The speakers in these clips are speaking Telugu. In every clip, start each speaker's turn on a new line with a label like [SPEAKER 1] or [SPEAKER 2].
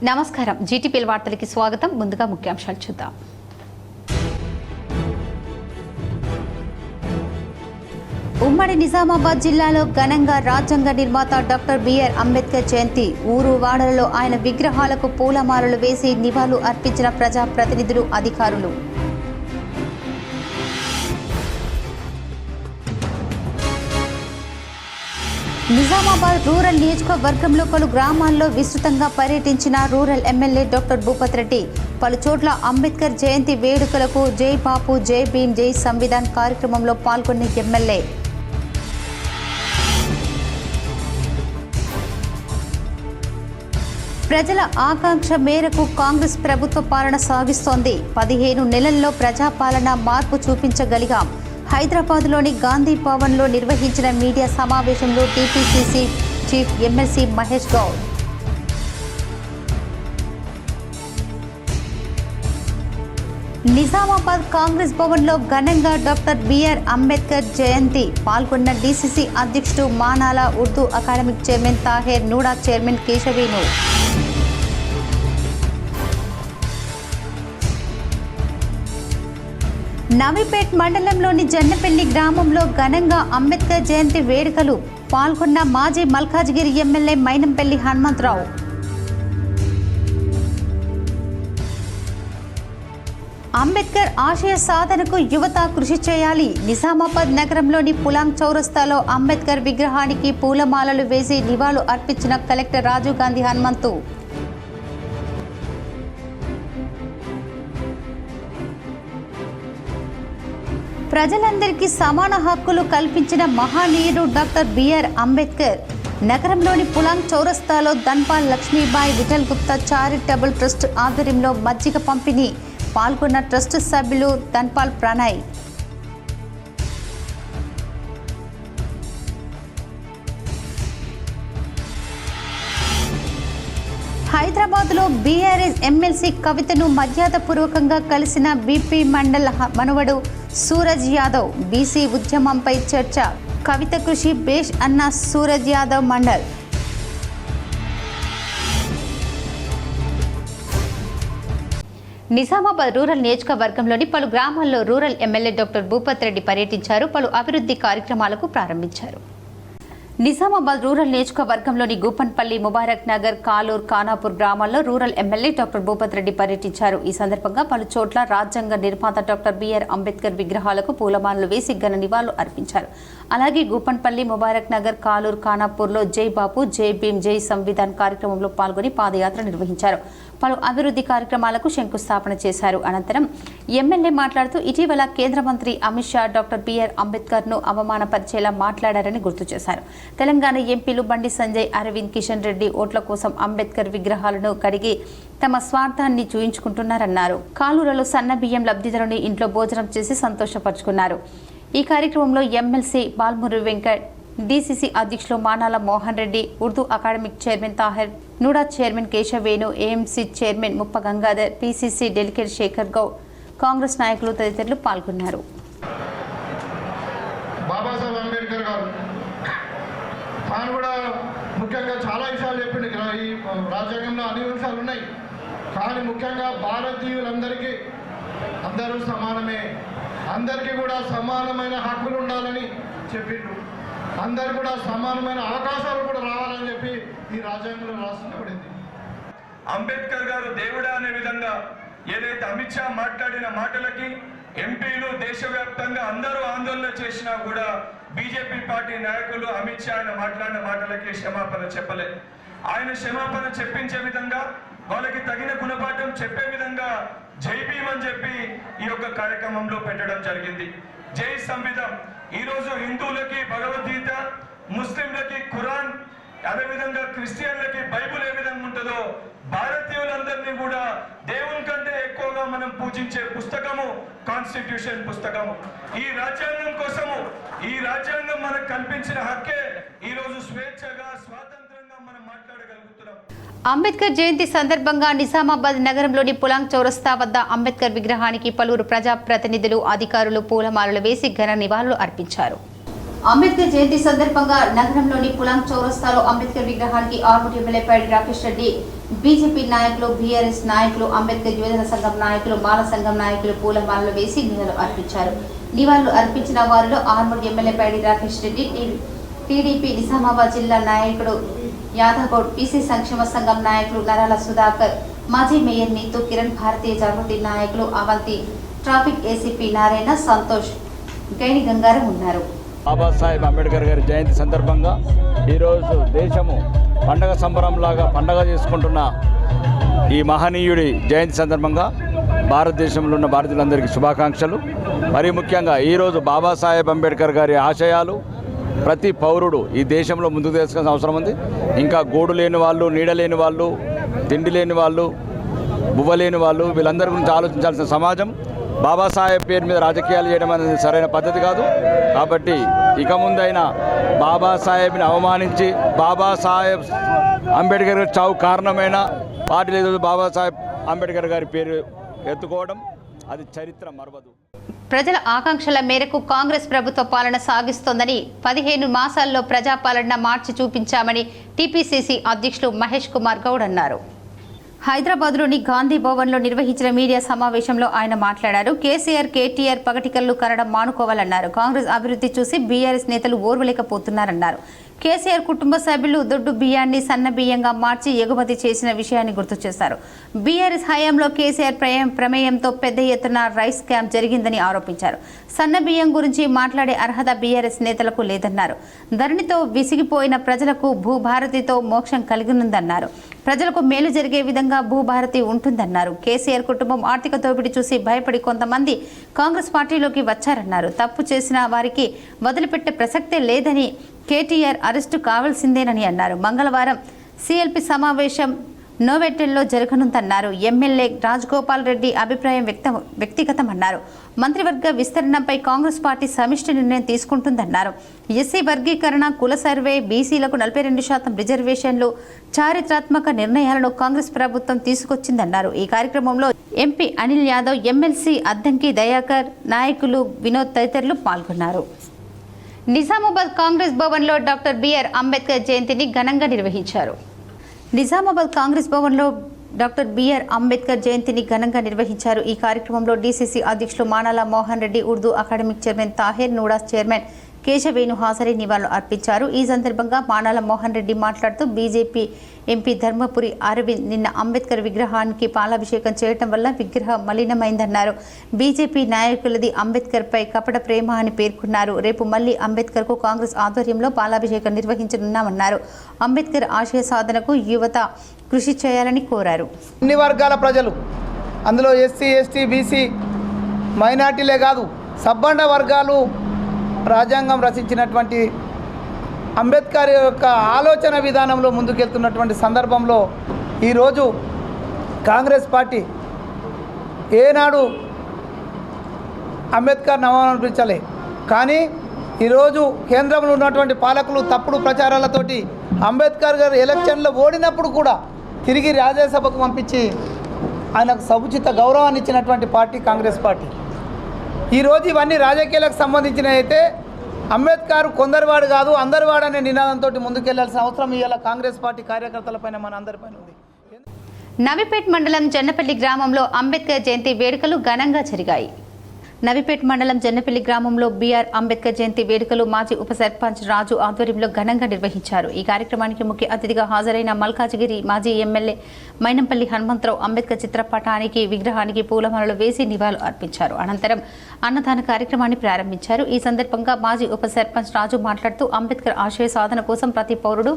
[SPEAKER 1] నమస్కారం జీటీపీ వార్తలకి స్వాగతం. ముందుగా ముఖ్యాంశాలు చూద్దాం. ఉమ్మడి నిజామాబాద్ జిల్లాలో ఘనంగా రాజ్యాంగ నిర్మాత డాక్టర్ బిఆర్ అంబేద్కర్ జయంతి. ఊరు వాడలలో ఆయన విగ్రహాలకు పూలమాలలు వేసి నివాళులు అర్పించిన ప్రజాప్రతినిధులు, అధికారులు. నిజామాబాద్ రూరల్ నియోజకవర్గంలో పలు గ్రామాల్లో విస్తృతంగా పర్యటించిన rural MLA doctor Bhupat Reddy పలు చోట్ల అంబేద్కర్ జయంతి వేడుకలకు జై బాపు, జై భీమ్, జై సంవిధాన్ కార్యక్రమంలో పాల్గొన్న ఎమ్మెల్యే. ప్రజల ఆకాంక్ష మేరకు కాంగ్రెస్ ప్రభుత్వ పాలన సాగిస్తోంది. 15 నెలల్లో ప్రజాపాలన మార్పు చూపించగలిగాం. హైదరాబాద్లోని గాంధీ భవన్లో నిర్వహించిన మీడియా సమావేశంలో TPCC chief MLC Mahesh Goud. Nizamabad Congress భవన్లో ఘనంగా డాక్టర్ బిఆర్ అంబేద్కర్ జయంతి పాల్గొన్న డీసీసీ అధ్యక్షుడు Manala, Urdu academic chairman Taher, NUDA chairman Keshavenu. Navipet మండలంలోని జన్నపల్లి గ్రామంలో ఘనంగా అంబేద్కర్ జయంతి వేడుకలు పాల్గొన్న మాజీ మల్కాజ్గిరి ఎమ్మెల్యే మైనంపల్లి హనుమంతరావు. అంబేద్కర్ ఆశయ సాధనకు యువత కృషి చేయాలి. నిజామాబాద్ నగరంలోని పులాంగ్ చౌరస్తాలో అంబేద్కర్ విగ్రహానికి పూలమాలలు వేసి నివాళులు అర్పించిన కలెక్టర్ రాజీవ్ గాంధీ హనుమంతు. ప్రజలందరికీ సమాన హక్కులు కల్పించిన మహానీయుడు డాక్టర్ బిఆర్ అంబేద్కర్. నగరంలోని పులాంగ్ చౌరస్తాలో ధన్పాల్ లక్ష్మీబాయి విఠల్ గుప్తా చారిటబుల్ ట్రస్ట్ ఆధ్వర్యంలో మజ్జిగ పంపిణీ పాల్గొన్న ట్రస్ట్ సభ్యులు ధన్పాల్ ప్రణయ్. హైదరాబాద్లో బీఆర్ఎస్ ఎమ్మెల్సీ కవితను మర్యాదపూర్వకంగా కలిసిన బీపీ మండల్ మనవడు సూరజ్ యాదవ్. బీసీ ఉద్యమంపై చర్చ. కవిత కృషి బేష్ అన్న సూరజ్ యాదవ్ మండల్. నిజామాబాద్ రూరల్ నియోజకవర్గంలోని పలు గ్రామాల్లో rural MLA doctor Bhupat Reddy పర్యటించారు. పలు అభివృద్ధి కార్యక్రమాలకు ప్రారంభించారు. నిజామాబాద్ రూరల్ నియోజకవర్గంలోని గూపన్పల్లి, ముబారక్ నగర్, కాలూర్, ఖానాపూర్ గ్రామాల్లో rural MLA doctor Bhupat Reddy పర్యటించారు. ఈ సందర్భంగా పలు చోట్ల రాజ్యాంగ నిర్మాత డాక్టర్ బిఆర్ అంబేద్కర్ విగ్రహాలకు పూలమాలలు వేసి ఘన నివాళులు అర్పించారు. అలాగే గూపన్పల్లి, ముబారక్ నగర్, కాలూర్, ఖానాపూర్లో జై బాపు, జై భీమ్, జై సంవిధాన్ కార్యక్రమంలో పాల్గొని పాదయాత్ర నిర్వహించారు. పలు అభివృద్ధి కార్యక్రమాలకు శంకుస్థాపన చేశారు. అనంతరం ఎమ్మెల్యే మాట్లాడుతూ ఇటీవల కేంద్ర మంత్రి అమిత్ షా డాక్టర్ బిఆర్ అంబేద్కర్ను అవమానపరిచేలా మాట్లాడారని గుర్తు చేశారు. తెలంగాణ ఎంపీలు బండి సంజయ్, అరవింద్, కిషన్ రెడ్డి ఓట్ల కోసం అంబేద్కర్ విగ్రహాలను కడిగి తమ స్వార్థాన్ని చూయించుకుంటున్నారన్నారు. కాలూరులో సన్న బియ్యం లబ్ధిదారుని ఇంట్లో భోజనం చేసి సంతోషపరుచుకున్నారు. ఈ కార్యక్రమంలో ఎమ్మెల్సీ బాల్మురి వెంకట్, డీసీసీ అధ్యక్షులు Manala Mohan Reddy, Urdu academic chairman Taher, NUDA chairman Keshavenu, AMC chairman Muppa Gangadhar, PCC delegate Shekhar Goud, Congress నాయకులు తదితరులు పాల్గొన్నారు.
[SPEAKER 2] బాబాసాహెబ్ అంబేద్కర్ గారు ఆయన కూడా ముఖ్యంగా చాలా విషయాలు చెప్పింది. ఈ రాజ్యాంగంలో అన్ని విషయాలు ఉన్నాయి, కానీ ముఖ్యంగా భారతీయులందరికీ అందరూ సమానమే, అందరికీ కూడా సమానమైన హక్కులు ఉండాలని చెప్పిండు. అందరు కూడా సమానమైన అవకాశాలు కూడా రావాలని చెప్పి ఈ రాజ్యాంగంలో రాసిపడింది.
[SPEAKER 3] అంబేద్కర్ గారు దేవుడా అనే విధంగా ఏదైతే అమిత్ షా మాట్లాడిన మాటలకి ఎంపీలు దేశవ్యాప్తంగా అందరూ ఆందోళన చేసినా కూడా బీజేపీ పార్టీ నాయకులు అమిత్ షా ఆయన మాట్లాడిన మాటలకి క్షమాపణ చెప్పలే. ఆయన క్షమాపణ చెప్పించే విధంగా, వాళ్ళకి తగిన గుణపాఠం చెప్పే విధంగా జై భీమ్ అని చెప్పి ఈ యొక్క కార్యక్రమంలో పెట్టడం జరిగింది. జై సంవిధాన్. ఈరోజు హిందువులకి భగవద్గీత, ముస్లింలకి ఖురాన్, అదేవిధంగా క్రిస్టియన్లకి బైబుల్ ఏ విధంగా ఉంటుందో భారతీయులందరినీ కూడా దేవుని కంటే ఎక్కువగా మనం పూజించే పుస్తకము కాన్స్టిట్యూషన్ పుస్తకము. ఈ రాజ్యాంగం కోసము, ఈ రాజ్యాంగం మనకు కల్పించిన హక్కే ఈరోజు స్వేచ్ఛగా, స్వాతంత్రంగా మనం మాట్లాడగలుగుతున్నాం.
[SPEAKER 1] అంబేద్కర్ జయంతి సందర్భంగా నిజామాబాద్ నగరంలోని పులాంగ్ చౌరస్తా వద్ద అంబేద్కర్ విగ్రహానికి పలువురు ప్రజాప్రతినిధులు, అధికారులు పూలమాలలు వేసి ఘన నివాళులు అర్పించారు. అంబేద్కర్ జయంతి సందర్భంగా నగరంలోని పులాంగ్ చౌరస్తాలో అంబేద్కర్ విగ్రహానికి ఆర్మూర్ ఎమ్మెల్యే పైడి రాకేష్ రెడ్డి బీజేపీ నాయకులు, బీఆర్ఎస్ నాయకులు, అంబేద్కర్ యువజన సంఘం నాయకులు, మాల సంఘం నాయకులు పూలమాలలు వేసి నివాళులు అర్పించారు. నివాళులు అర్పించిన వారిలో ఆర్మూర్ ఎమ్మెల్యే పైడి రాకేష్ రెడ్డి, టీడీపీ నిజామాబాద్ జిల్లా నాయకుడు యాదవ్గౌడ్, బీసీ సంక్షేమ సంఘం నాయకులు నరాల సుధాకర్, మాజీ మేయర్ నీతు కిరణ్, భారతీయ జాగృతి నాయకులు అవంతి, ట్రాఫిక్ ఏసీపీ నారాయణ, సంతోష్, గైని గంగారం ఉన్నారు.
[SPEAKER 4] బాబాసాహెబ్ అంబేద్కర్ గారి జయంతి సందర్భంగా ఈరోజు దేశము పండగ సంబరంలాగా పండగ చేసుకుంటున్న ఈ మహనీయుడి జయంతి సందర్భంగా భారతదేశంలో ఉన్న భారతీయులందరికీ శుభాకాంక్షలు. మరీ ముఖ్యంగా ఈరోజు బాబాసాహెబ్ అంబేద్కర్ గారి ఆశయాలు ప్రతి పౌరుడు ఈ దేశంలో ముందుకు తీసుకునే అవసరం ఉంది. ఇంకా గూడు లేని వాళ్ళు, నీడ లేని వాళ్ళు, తిండి లేని వాళ్ళు, బువ్వ లేని వాళ్ళు, వీళ్ళందరి గురించి ఆలోచించాల్సిన సమాజం. బాబాసాహెబ్ పేరు మీద రాజకీయాలు చేయడం అనేది సరైన పద్ధతి కాదు. కాబట్టి ఇక ముందైనా బాబాసాహెబ్ని అవమానించి బాబాసాహెబ్ అంబేద్కర్ గారి చావు కారణమైన పార్టీ లేదు బాబాసాహెబ్ అంబేద్కర్ గారి పేరు ఎత్తుకోవడం అది చరిత్ర మరవదు.
[SPEAKER 1] ప్రజల ఆకాంక్షల మేరకు కాంగ్రెస్ ప్రభుత్వ పాలన సాగిస్తోందని 15 మాసాల్లో ప్రజాపాలన మార్చి చూపించామని టీపీసీసీ అధ్యక్షులు మహేష్ కుమార్ గౌడ్ అన్నారు. హైదరాబాద్లోని గాంధీ భవన్లో నిర్వహించిన మీడియా సమావేశంలో ఆయన మాట్లాడారు. కేసీఆర్, కేటీఆర్ పగటికల్లు కనడం మానుకోవాలన్నారు. కాంగ్రెస్ అభివృద్ధి చూసి బీఆర్ఎస్ నేతలు ఓర్వలేకపోతున్నారన్నారు. కేసీఆర్ కుటుంబ సభ్యులు దొడ్డు బియ్యాన్ని సన్న బియ్యంగా మార్చి ఎగుమతి చేసిన విషయాన్ని గుర్తు చేశారు. బీఆర్ఎస్ హయాంలో కేసీఆర్ ప్రమేయంతో పెద్ద ఎత్తున రైస్ క్యాంప్ జరిగిందని ఆరోపించారు. సన్న బియ్యం గురించి మాట్లాడే అర్హత బీఆర్ఎస్ నేతలకు లేదన్నారు. ధరణితో విసిగిపోయిన ప్రజలకు భూభారతితో మోక్షం కలిగినుందన్నారు. ప్రజలకు మేలు జరిగే విధంగా భూభారతి ఉంటుందన్నారు. కేసీఆర్ కుటుంబం ఆర్థిక దోపిడీ చూసి భయపడి కొంతమంది కాంగ్రెస్ పార్టీలోకి వచ్చారన్నారు. తప్పు చేసిన వారికి వదిలిపెట్టే ప్రసక్తే లేదని, కేటీఆర్ అరెస్టు కావాల్సిందేనని అన్నారు. మంగళవారం సీఎల్పీ సమావేశం నోవెటెల్లో జరగనుందన్నారు. ఎమ్మెల్యే రాజగోపాల్ రెడ్డి అభిప్రాయం వ్యక్తిగతమన్నారు. మంత్రివర్గ విస్తరణపై కాంగ్రెస్ పార్టీ సమిష్టి నిర్ణయం తీసుకుంటుందన్నారు. ఎస్సీ వర్గీకరణ, కుల సర్వే, బీసీలకు 42% రిజర్వేషన్లు, చారిత్రాత్మక నిర్ణయాలను కాంగ్రెస్ ప్రభుత్వం తీసుకొచ్చిందన్నారు. ఈ కార్యక్రమంలో ఎంపీ అనిల్ యాదవ్, ఎమ్మెల్సీ అద్దంకి దయాకర్, నాయకులు వినోద్ తదితరులు పాల్గొన్నారు. నిజామాబాద్ కాంగ్రెస్ భవన్లో డాక్టర్ బిఆర్ అంబేద్కర్ జయంతిని ఘనంగా నిర్వహించారు. నిజామాబాద్ కాంగ్రెస్ భవన్లో డాక్టర్ బిఆర్ అంబేద్కర్ జయంతిని ఘనంగా నిర్వహించారు. ఈ కార్యక్రమంలో డీసీసీ అధ్యక్షులు మానాల మోహన్ రెడ్డి, ఉర్దూ అకాడమిక్ చైర్మన్ తాహిర్, నూడాస్ చైర్మన్ కేశవేణు హాజరై నివాళులు అర్పించారు. ఈ సందర్భంగా మానాల మోహన్ రెడ్డి మాట్లాడుతూ బీజేపీ ఎంపీ ధర్మపురి అరవింద్ నిన్న అంబేద్కర్ విగ్రహానికి పాలాభిషేకం చేయడం వల్ల విగ్రహం మలినమైందన్నారు. బీజేపీ నాయకులది అంబేద్కర్పై కపట ప్రేమ అని పేర్కొన్నారు. రేపు మళ్లీ అంబేద్కర్కు కాంగ్రెస్ ఆధ్వర్యంలో పాలాభిషేకం నిర్వహించనున్నామన్నారు. అంబేద్కర్ ఆశయ సాధనకు యువత కృషి చేయాలని కోరారు.
[SPEAKER 5] అన్ని వర్గాల ప్రజలు, అందులో ఎస్సీ, ఎస్టీ, బీసీ, మైనార్టీలే కాదు సబ్బండ వర్గాలు రాజ్యాంగం రచించినటువంటి అంబేద్కర్ యొక్క ఆలోచన విధానంలో ముందుకెళ్తున్నటువంటి సందర్భంలో ఈరోజు కాంగ్రెస్ పార్టీ ఏనాడు అంబేద్కర్ నవమనిపించలే. కానీ ఈరోజు కేంద్రంలో ఉన్నటువంటి పాలకులు తప్పుడు ప్రచారాలతోటి అంబేద్కర్ గారు ఎలక్షన్లో ఓడినప్పుడు కూడా తిరిగి రాజ్యసభకు పంపించి ఆయనకు సముచిత గౌరవాన్ని ఇచ్చినటువంటి పార్టీ కాంగ్రెస్ పార్టీ. ఈరోజు ఇవన్నీ రాజకీయాలకు సంబంధించినవి అయితే అంబేద్కర్ కొందరివాడు కాదు అందరివాడు అనే నినాదంతో ముందుకెళ్లాల్సిన అవసరం ఇవాళ కాంగ్రెస్ పార్టీ కార్యకర్తలపైన మన అందరిపైన ఉంది.
[SPEAKER 1] నవిపేట్ మండలం జన్నపల్లి గ్రామంలో అంబేద్కర్ జయంతి వేడుకలు ఘనంగా జరిగాయి. నవిపేట్ మండలం జన్నపల్లి గ్రామంలో బిఆర్ అంబేద్కర్ జయంతి వేడుకలు మాజీ ఉప సర్పంచ్ రాజు ఆధ్వర్యంలో ఘనంగా నిర్వహించారు. ఈ కార్యక్రమానికి ముఖ్య అతిథిగా హాజరైన మల్కాజిగిరి మాజీ ఎమ్మెల్యే మైనంపల్లి హనుమంతరావు అంబేద్కర్ చిత్రపటానికి, విగ్రహానికి పూలమాలలు వేసి నివాళులు అర్పించారు. అనంతరం అన్నదాన కార్యక్రమాన్ని ప్రారంభించారు. ఈ సందర్భంగా మాజీ ఉప సర్పంచ్ రాజు మాట్లాడుతూ అంబేద్కర్ ఆశయ సాధన కోసం ప్రతి పౌరుడు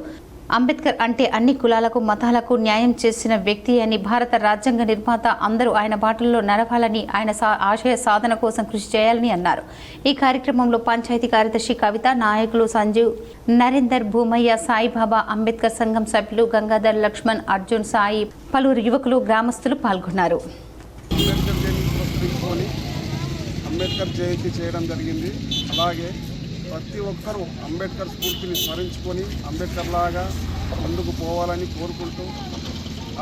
[SPEAKER 1] అంబేద్కర్ అంటే అన్ని కులాలకు, మతాలకు న్యాయం చేసిన వ్యక్తి అని, భారత రాజ్యాంగ నిర్మాత, అందరూ ఆయన బాటల్లో నడవాలని, ఆయన ఆశయ సాధన కోసం కృషి చేయాలని అన్నారు. ఈ కార్యక్రమంలో పంచాయతీ కార్యదర్శి కవిత, నాయకులు సంజీవ్, నరేందర్, భూమయ్య, సాయిబాబా, అంబేద్కర్ సంఘం సభ్యులు గంగాధర్, లక్ష్మణ్, అర్జున్, సాయి, పలువురు యువకులు, గ్రామస్తులు పాల్గొన్నారు.
[SPEAKER 6] అంబేద్కర్ జయంతి చేయడం జరిగింది. అలాగే ప్రతి ఒక్కరూ అంబేద్కర్ స్ఫూర్తిని స్మరించుకొని అంబేద్కర్ లాగా ముందుకు పోవాలని కోరుకుంటూ,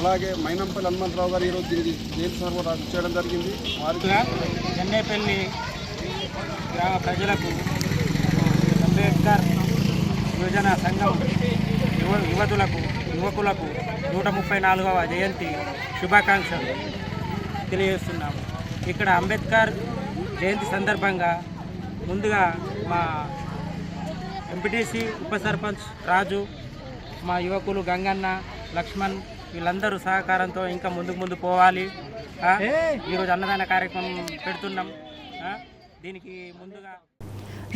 [SPEAKER 6] అలాగే మైనంపల్లి హనుమంతరావు గారు ఈరోజు దీనికి జైలు సర్వరాజు చేయడం జరిగింది. వారికి
[SPEAKER 7] జన్నేపల్లి గ్రామ ప్రజలకు అంబేద్కర్ యువజన సంఘం యువకులకు 134వ జయంతి శుభాకాంక్షలు తెలియజేస్తున్నాము. ఇక్కడ అంబేద్కర్ జయంతి సందర్భంగా ముందుగా మా ఎంపీటీసీ ఉప సర్పంచ్ రాజు, మా యువకులు గంగన్న, లక్ష్మణ్ వీళ్ళందరూ సహకారంతో ఇంకా ముందు పోవాలి. ఈరోజు అన్నదాన కార్యక్రమం పెడుతున్నాం. దీనికి ముందుగా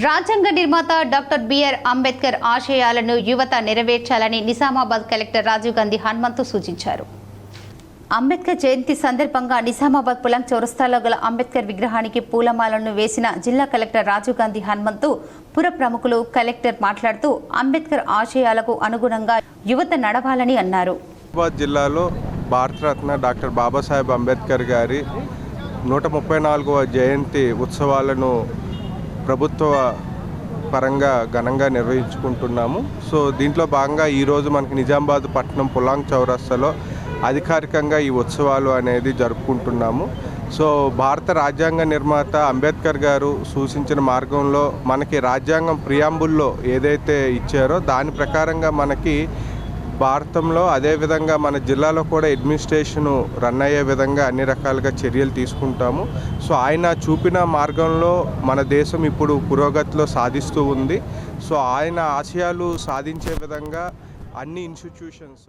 [SPEAKER 1] రాజ్యాంగ నిర్మాత డాక్టర్ బిఆర్ అంబేద్కర్ ఆశయాలను యువత నెరవేర్చాలని నిజామాబాద్ కలెక్టర్ రాజీవ్ గాంధీ హనుమంతు సూచించారు. అంబేద్కర్ జయంతి సందర్భంగా నిజామాబాద్ పులంగ్ చౌరస్తాలో గల అంబేద్కర్ విగ్రహానికి పూలమాలను వేసిన జిల్లా కలెక్టర్ రాజీవ్ గాంధీ హనుమంతు పుర ప్రముఖులు కలెక్టర్ మాట్లాడుతూ అంబేద్కర్ ఆశయాలకు అనుగుణంగా యువత నడవాలని అన్నారు.
[SPEAKER 8] నిజామాబాద్ జిల్లాలో భారతరత్న డాక్టర్ బాబాసాహెబ్ అంబేద్కర్ గారి 134వ జయంతి ఉత్సవాలను ప్రభుత్వ పరంగా ఘనంగా నిర్వహించుకుంటున్నాము. సో దీంట్లో భాగంగా ఈరోజు మనకి నిజామాబాద్ పట్టణం పులాంగ్ చౌరస్తాలో అధికారికంగా ఈ ఉత్సవాలు అనేది జరుపుకుంటున్నాము. సో భారత రాజ్యాంగ నిర్మాత అంబేద్కర్ గారు సూచించిన మార్గంలో మనకి రాజ్యాంగం ప్రియాంబుల్లో ఏదైతే ఇచ్చారో దాని ప్రకారంగా మనకి భారతంలో అదేవిధంగా మన జిల్లాలో కూడా అడ్మినిస్ట్రేషను రన్ అయ్యే విధంగా అన్ని రకాలుగా చర్యలు తీసుకుంటాము. సో ఆయన చూపిన మార్గంలో మన దేశం ఇప్పుడు పురోగతిలో సాధిస్తూ ఉంది. సో ఆయన ఆశయాలు సాధించే విధంగా అన్ని ఇన్స్టిట్యూషన్స్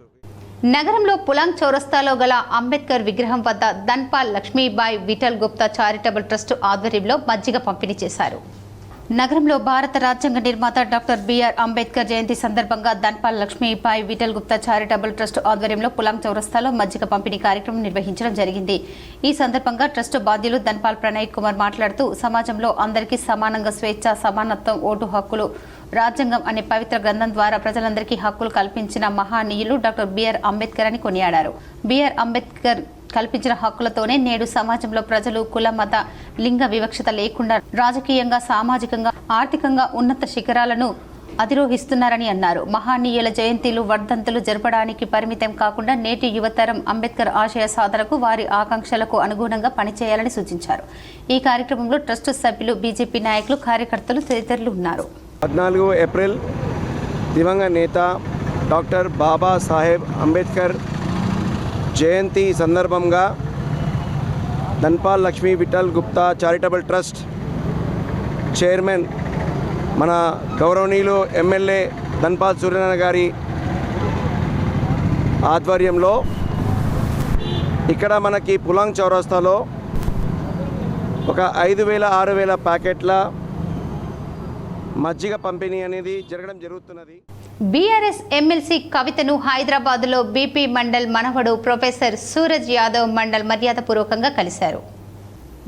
[SPEAKER 1] నగరంలో పులాంగ్ చౌరస్తాలో గల అంబేద్కర్ విగ్రహం వద్ద ధన్పాల్ లక్ష్మీబాయి విఠల్ గుప్తా చారిటబుల్ ట్రస్ట్ ఆధ్వర్యంలో మజ్జిగ పంపిణీ చేశారు. నగరంలో భారత రాజ్యాంగ నిర్మాత డాక్టర్ బిఆర్ అంబేద్కర్ జయంతి సందర్భంగా ధన్పాల్ లక్ష్మీబాయి విఠల్ గుప్తా చారిటబుల్ ట్రస్ట్ ఆధ్వర్యంలో పులాంగ్ చౌరస్తాలో మజ్జిగ పంపిణీ కార్యక్రమం నిర్వహించడం జరిగింది. ఈ సందర్భంగా ట్రస్ట్ బాధ్యులు ధన్పాల్ ప్రణయ్ కుమార్ మాట్లాడుతూ సమాజంలో అందరికీ సమానంగా స్వేచ్ఛ, సమానత్వం, ఓటు హక్కులు రాజ్యాంగం అనే పవిత్ర గ్రంథం ద్వారా ప్రజలందరికీ హక్కులు కల్పించిన మహానీయులు డాక్టర్ బిఆర్ అంబేద్కర్ అని కొనియాడారు. బిఆర్ అంబేద్కర్ కల్పించిన హక్కులతోనే నేడు సమాజంలో ప్రజలు కుల, మత, లింగ వివక్షత లేకుండా రాజకీయంగా, సామాజికంగా, ఆర్థికంగా ఉన్నత శిఖరాలను అధిరోహిస్తున్నారని అన్నారు. మహానీయుల జయంతిలు, వర్ధంతులు జరపడానికి పరిమితం కాకుండా నేటి యువతరం అంబేద్కర్ ఆశయ సాధనకు, వారి ఆకాంక్షలకు అనుగుణంగా పనిచేయాలని సూచించారు. ఈ కార్యక్రమంలో ట్రస్ట్ సభ్యులు, బీజేపీ నాయకులు, కార్యకర్తలు తదితరులు ఉన్నారు.
[SPEAKER 9] 14 ఏప్రిల్ దివంగత నేత డాక్టర్ బాబాసాహెబ్ అంబేద్కర్ జయంతి సందర్భంగా Dhanpal Lakshmi Vithal Gupta charitable trust chairman మన గౌరవనీయులు ఎమ్మెల్యే ధన్పాల్ సూర్యనారాయణ గారి ఆధ్వర్యంలో ఇక్కడ మనకి పులాంగ్ చౌరస్తాలో ఒక 5,000-6,000 ప్యాకెట్ల మజ్జిగ పంపిణీ అనేది జరగడం జరుగుతున్నది.
[SPEAKER 1] బీఆర్ఎస్ ఎమ్మెల్సీ కవితను హైదరాబాద్లో బీపీ మండల్ మనవడు ప్రొఫెసర్ సూరజ్ యాదవ్ మండల్ మర్యాదపూర్వకంగా కలిశారు.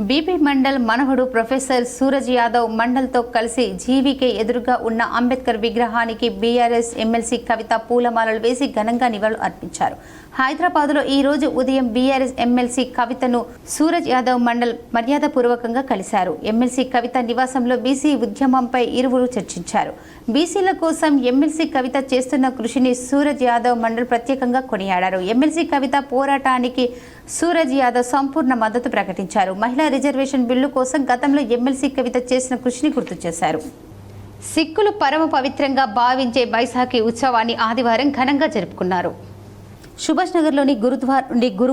[SPEAKER 1] బీపీ మండల్ మనవడు ప్రొఫెసర్ సూరజ్ యాదవ్ మండల్తో కలిసి జీవీకే ఎదురుగా ఉన్న అంబేద్కర్ విగ్రహానికి బీఆర్ఎస్ ఎమ్మెల్సీ కవిత పూలమాలలు వేసి ఘనంగా నివాళులు అర్పించారు. హైదరాబాద్లో ఈ రోజు ఉదయం బీఆర్ఎస్ ఎమ్మెల్సీ కవితను సూరజ్ యాదవ్ మండల్ మర్యాదపూర్వకంగా కలిశారు. ఎమ్మెల్సీ కవిత నివాసంలో బీసీ ఉద్యమంపై ఇరువురు చర్చించారు. బీసీల కోసం ఎమ్మెల్సీ కవిత చేస్తున్న కృషిని సూరజ్ యాదవ్ మండల్ ప్రత్యేకంగా కొనియాడారు. ఎమ్మెల్సీ కవిత పోరాటానికి సూరజ్ యాదవ్ సంపూర్ణ మద్దతు ప్రకటించారు. మహిళా రిజర్వేషన్ బిల్లు కోసం గతంలో ఎమ్మెల్సీ కవిత చేసిన కృషిని గుర్తు చేశారు. సిక్కులు పరమ పవిత్రంగా భావించే బైసాఖీ ఉత్సవాన్ని ఆదివారం ఘనంగా జరుపుకున్నారు. సుభాష్ నగర్లోని గురుద్వార్ నుండి గురు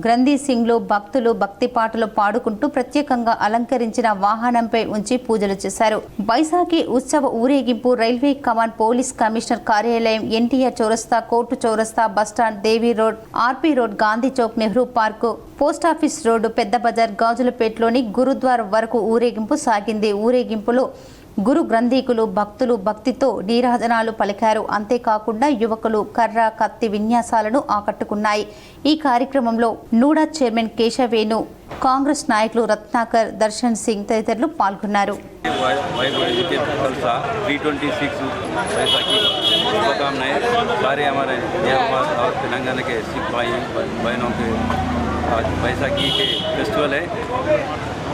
[SPEAKER 1] గ్రంథీ సింగ్లో భక్తులు భక్తి పాటలు పాడుకుంటూ ప్రత్యేకంగా అలంకరించిన వాహనంపై ఉంచి పూజలు చేశారు. బైసాఖీ ఉత్సవ ఊరేగింపు రైల్వే కమాండ్, పోలీస్ కమిషనర్ కార్యాలయం, ఎన్టీఆర్ చౌరస్తా, కోర్టు చౌరస్తా, bus stand, Devi road, RP road, Gandhi Chowk, Nehru park, post office road, Pedda Bazar, గాజులపేటలోని gurdwara వరకు ఊరేగింపు సాగింది. ఊరేగింపులో గురు గ్రంథీకులు భక్తులు భక్తితో నీరాజనాలు పలికారు. అంతేకాకుండా యువకులు కర్ర, కత్తి విన్యాసాలను ఆకట్టుకున్నాయి. ఈ కార్యక్రమంలో నూడా చైర్మన్ కేశవేణు, కాంగ్రెస్ నాయకులు రత్నాకర్, దర్శన్ సింగ్ తదితరులు పాల్గొన్నారు.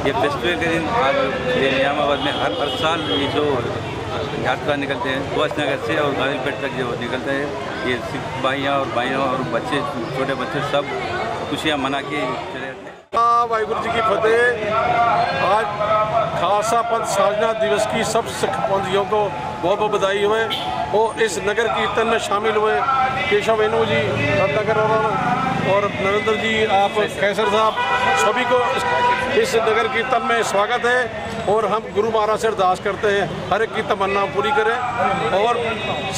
[SPEAKER 10] ये फेस्टिवल के दिन आज निजामाबाद में हर साल ये जो यात्रा निकलते हैं सुभाष नगर से और गाजीपुर तक जो निकलते हैं, ये सिख भाइयाँ और बच्चे, छोटे बच्चे सब खुशियाँ मना के चले जाते हैं.
[SPEAKER 6] वाहिगुरु जी की फतेह। आज खालसा पंथ साधना दिवस की सब सिख पंथियों को बहुत बहुत बधाई हुए और इस नगर कीर्तन में शामिल हुए केशव वेणु जी, रत्नाकर और नरेंद्र जी, आप कैसर साहब, सभी को इस नगर कीर्तन में स्वागत है। और हम गुरु महाराज से अरदास करते हैं हर एक की तमन्ना पूरी करें। और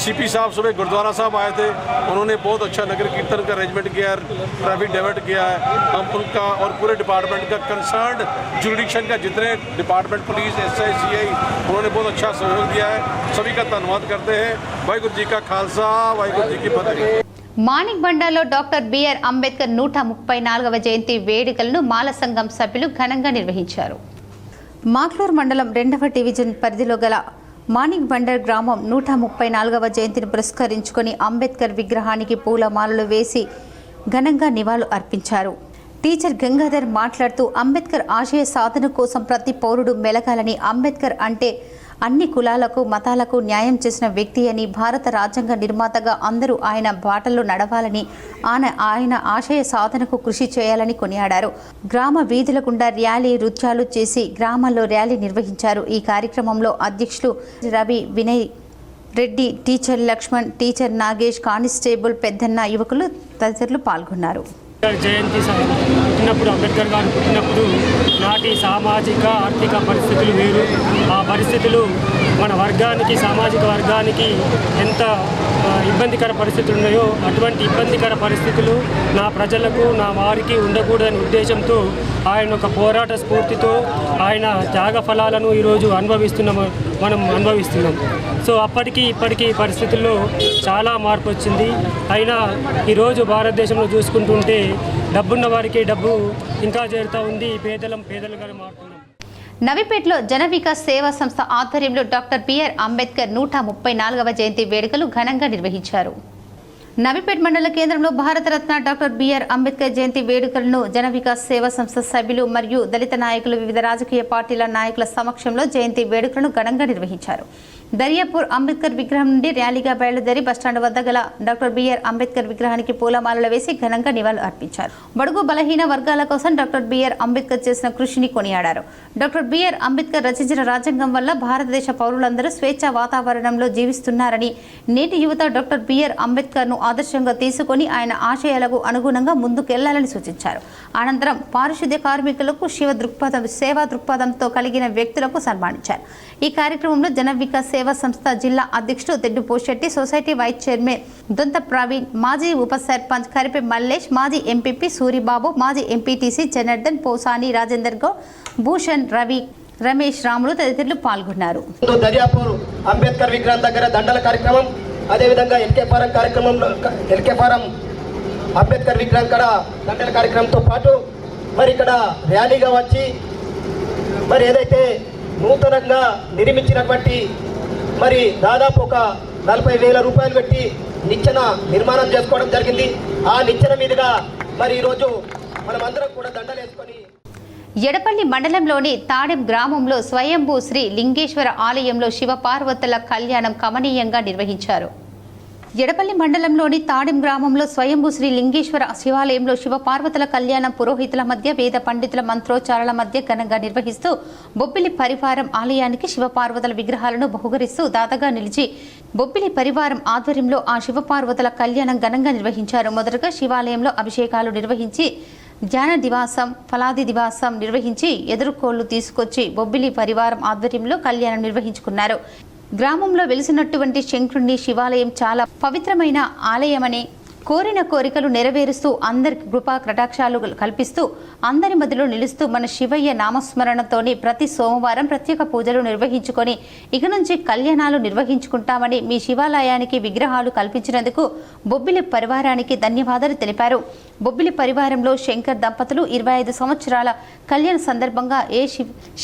[SPEAKER 6] सीपी साहब सुबह गुरुद्वारा साहब आए थे, उन्होंने बहुत अच्छा नगर कीर्तन का अरेंजमेंट किया है, ट्रैफिक डाइवर्ट किया है। हम उनका और पूरे डिपार्टमेंट का कंसर्न जुरिडिक्शन का जितने डिपार्टमेंट पुलिस SI CI उन्होंने बहुत अच्छा सहयोग दिया है, सभी का धन्यवाद करते हैं। वाहिगुरु जी का खालसा, वाहिगुरु जी की फतेह।
[SPEAKER 1] మాణిక్ బండాలో డాక్టర్ బిఆర్ అంబేద్కర్ 134వ జయంతి వేడుకలను మాల సంఘం సభ్యులు ఘనంగా నిర్వహించారు. మాక్లూర్ మండలం 2వ డివిజన్ పరిధిలో గల మాణిక్ బండర్ గ్రామం 134వ జయంతిని పురస్కరించుకొని అంబేద్కర్ విగ్రహానికి పూలమాలలు వేసి ఘనంగా నివాళులు అర్పించారు. టీచర్ గంగాధర్ మాట్లాడుతూ అంబేద్కర్ ఆశయ సాధన కోసం ప్రతి పౌరుడు మెలగాలని, అంబేద్కర్ అంటే అన్ని కులాలకు మతాలకు న్యాయం చేసిన వ్యక్తి అని, భారత రాజ్యాంగ నిర్మాతగా అందరూ ఆయన బాటల్లో నడవాలని, ఆయన ఆశయ సాధనకు కృషి చేయాలని కొనియాడారు. గ్రామ వీధుల గుండా ర్యాలీ, నృత్యాలు చేసి గ్రామాల్లో ర్యాలీ నిర్వహించారు. ఈ కార్యక్రమంలో అధ్యక్షులు Ravi, Vinay Reddy, teacher Laxman, teacher Nagesh, constable Peddanna, యువకులు తదితరులు పాల్గొన్నారు.
[SPEAKER 11] జయంతి పుట్టినప్పుడు, అంబేద్కర్ గారు పుట్టినప్పుడు నాటి సామాజిక ఆర్థిక పరిస్థితులు వేరు. ఆ పరిస్థితులు మన వర్గానికి, సామాజిక వర్గానికి ఎంత ఇబ్బందికర పరిస్థితులు ఉన్నాయో అటువంటి ఇబ్బందికర పరిస్థితులు నా ప్రజలకు, నా వారికి ఉండకూడదనే ఉద్దేశంతో ఆయన ఒక పోరాట స్ఫూర్తితో ఆయన త్యాగ ఫలాలను ఈరోజు మనం అనుభవిస్తున్నాం. సో అప్పటికి ఇప్పటికీ పరిస్థితుల్లో చాలా మార్పు వచ్చింది. అయినా ఈరోజు భారతదేశంలో చూసుకుంటుంటే డబ్బున్న వారికి డబ్బు ఇంకా చేరుతూ ఉంది, పేదలుగా మారుతున్నాం.
[SPEAKER 1] నవిపేటలో జన వికాస్ సేవా సంస్థ ఆధ్వర్యంలో డాక్టర్ బిఆర్ అంబేద్కర్ 134వ జయంతి వేడుకలు ఘనంగా నిర్వహించారు. నవిపేట మండల కేంద్రంలో భారతరత్న డాక్టర్ బిఆర్ అంబేద్కర్ జయంతి వేడుకలను జన వికాస్ సేవా సంస్థ సభ్యులు మరియు దళిత నాయకులు, వివిధ రాజకీయ పార్టీల నాయకుల సమక్షంలో జయంతి వేడుకలను ఘనంగా నిర్వహించారు. దర్యాపూర్ అంబేద్కర్ విగ్రహం నుండి ర్యాలీగా బయలుదేరి బస్టాండ్ వద్ద గల డాక్టర్ బిఆర్ అంబేద్కర్ విగ్రహానికి పూలమాలలు వేసి ఘనంగా నివాళులు అర్పించారు. బడుగు బలహీన వర్గాల కోసం డాక్టర్ బిఆర్ అంబేద్కర్ చేసిన కృషిని కొనియాడారు. డాక్టర్ బిఆర్ అంబేద్కర్ రచించిన రాజ్యాంగం వల్ల భారతదేశ పౌరులందరూ స్వేచ్ఛా వాతావరణంలో జీవిస్తున్నారని, నేటి యువత డాక్టర్ బిఆర్ అంబేద్కర్ను ఆదర్శంగా తీసుకొని ఆయన ఆశయాలకు అనుగుణంగా ముందుకెళ్లాలని సూచించారు. అనంతరం పారిశుద్ధ్య కార్మికులకు సేవా దృక్పథంతో కలిగిన వ్యక్తులకు సన్మానించారు. ఈ కార్యక్రమంలో జన వికాస్ సేవా సంస్థ జిల్లా అధ్యక్షుడు Teddu Poshetti, society vice chairman Dontha Praveen, మాజీ ఉప సర్పంచ్ కరిపే మల్లేష్, మాజీ ఎంపీపీ సూరిబాబు, మాజీ ఎంపీటీసీ జనార్దన్, పోసాని రాజేందర్ గౌడ్, భూషణ్, రవి, రమేష్, రాములు తదితరులు పాల్గొన్నారు.
[SPEAKER 12] దర్యాపూర్ అంబేద్కర్ విగ్రహం దగ్గర దండల కార్యక్రమం, అదేవిధంగా ఎల్కే ఫారం అంబేద్కర్ విగ్రహం కాడ దండల కార్యక్రమంతో పాటు మరి ఇక్కడ ర్యాలీగా వచ్చి మరి ఏదైతే నూతనంగా నిర్మించినటువంటి మరి దాదాపు ఒక 40,000 రూపాయలు పెట్టి నిచ్చెన నిర్మాణం చేసుకోవడం జరిగింది. ఆ నిచ్చెన మీదుగా మరి ఈరోజు మనమందరం కూడా దండలు వేసుకొని
[SPEAKER 1] ఎడపల్లి మండలంలోని తాడెం గ్రామంలో స్వయంభూ శ్రీ లింగేశ్వర ఆలయంలో శివపార్వతుల కళ్యాణం కమనీయంగా నిర్వహించారు. ఎడపల్లి మండలంలోని తాడెం గ్రామంలో స్వయంభూ శ్రీ లింగేశ్వర శివాలయంలో శివపార్వతుల కళ్యాణం పురోహితుల మధ్య, వేద పండితుల మంత్రోచ్చారాల మధ్య ఘనంగా నిర్వహిస్తూ బొబ్బిలి పరివారం ఆలయానికి శివపార్వతుల విగ్రహాలను బహుకరిస్తూ దాతగా నిలిచి బొబ్బిలి పరివారం ఆధ్వర్యంలో ఆ శివపార్వతుల కళ్యాణం ఘనంగా నిర్వహించారు. మొదటగా శివాలయంలో అభిషేకాలు నిర్వహించి ధ్యాన దివాసం, ఫలాది దివాసం నిర్వహించి ఎదురుకోళ్లు తీసుకొచ్చి బొబ్బిలి పరివారం ఆధ్వర్యంలో కళ్యాణం నిర్వహించుకున్నారు. గ్రామంలో వెలిసినటువంటి శంకరుని శివాలయం చాలా పవిత్రమైన ఆలయమని, కోరిన కోరికలు నెరవేరుస్తూ అందరికి కృపా కటాక్షాలు కల్పిస్తూ అందరి మధ్యలో నిలుస్తూ మన శివయ్య నామస్మరణతోని ప్రతి సోమవారం ప్రత్యేక పూజలు నిర్వహించుకొని ఇక నుంచి కళ్యాణాలు నిర్వహించుకుంటామని మీ శివాలయానికి విగ్రహాలు కల్పించినందుకు బొబ్బిలి పరివారానికి ధన్యవాదాలు తెలిపారు. బొబ్బిలి పరివారంలో శంకర్ దంపతులు 25 సంవత్సరాల కళ్యాణ సందర్భంగా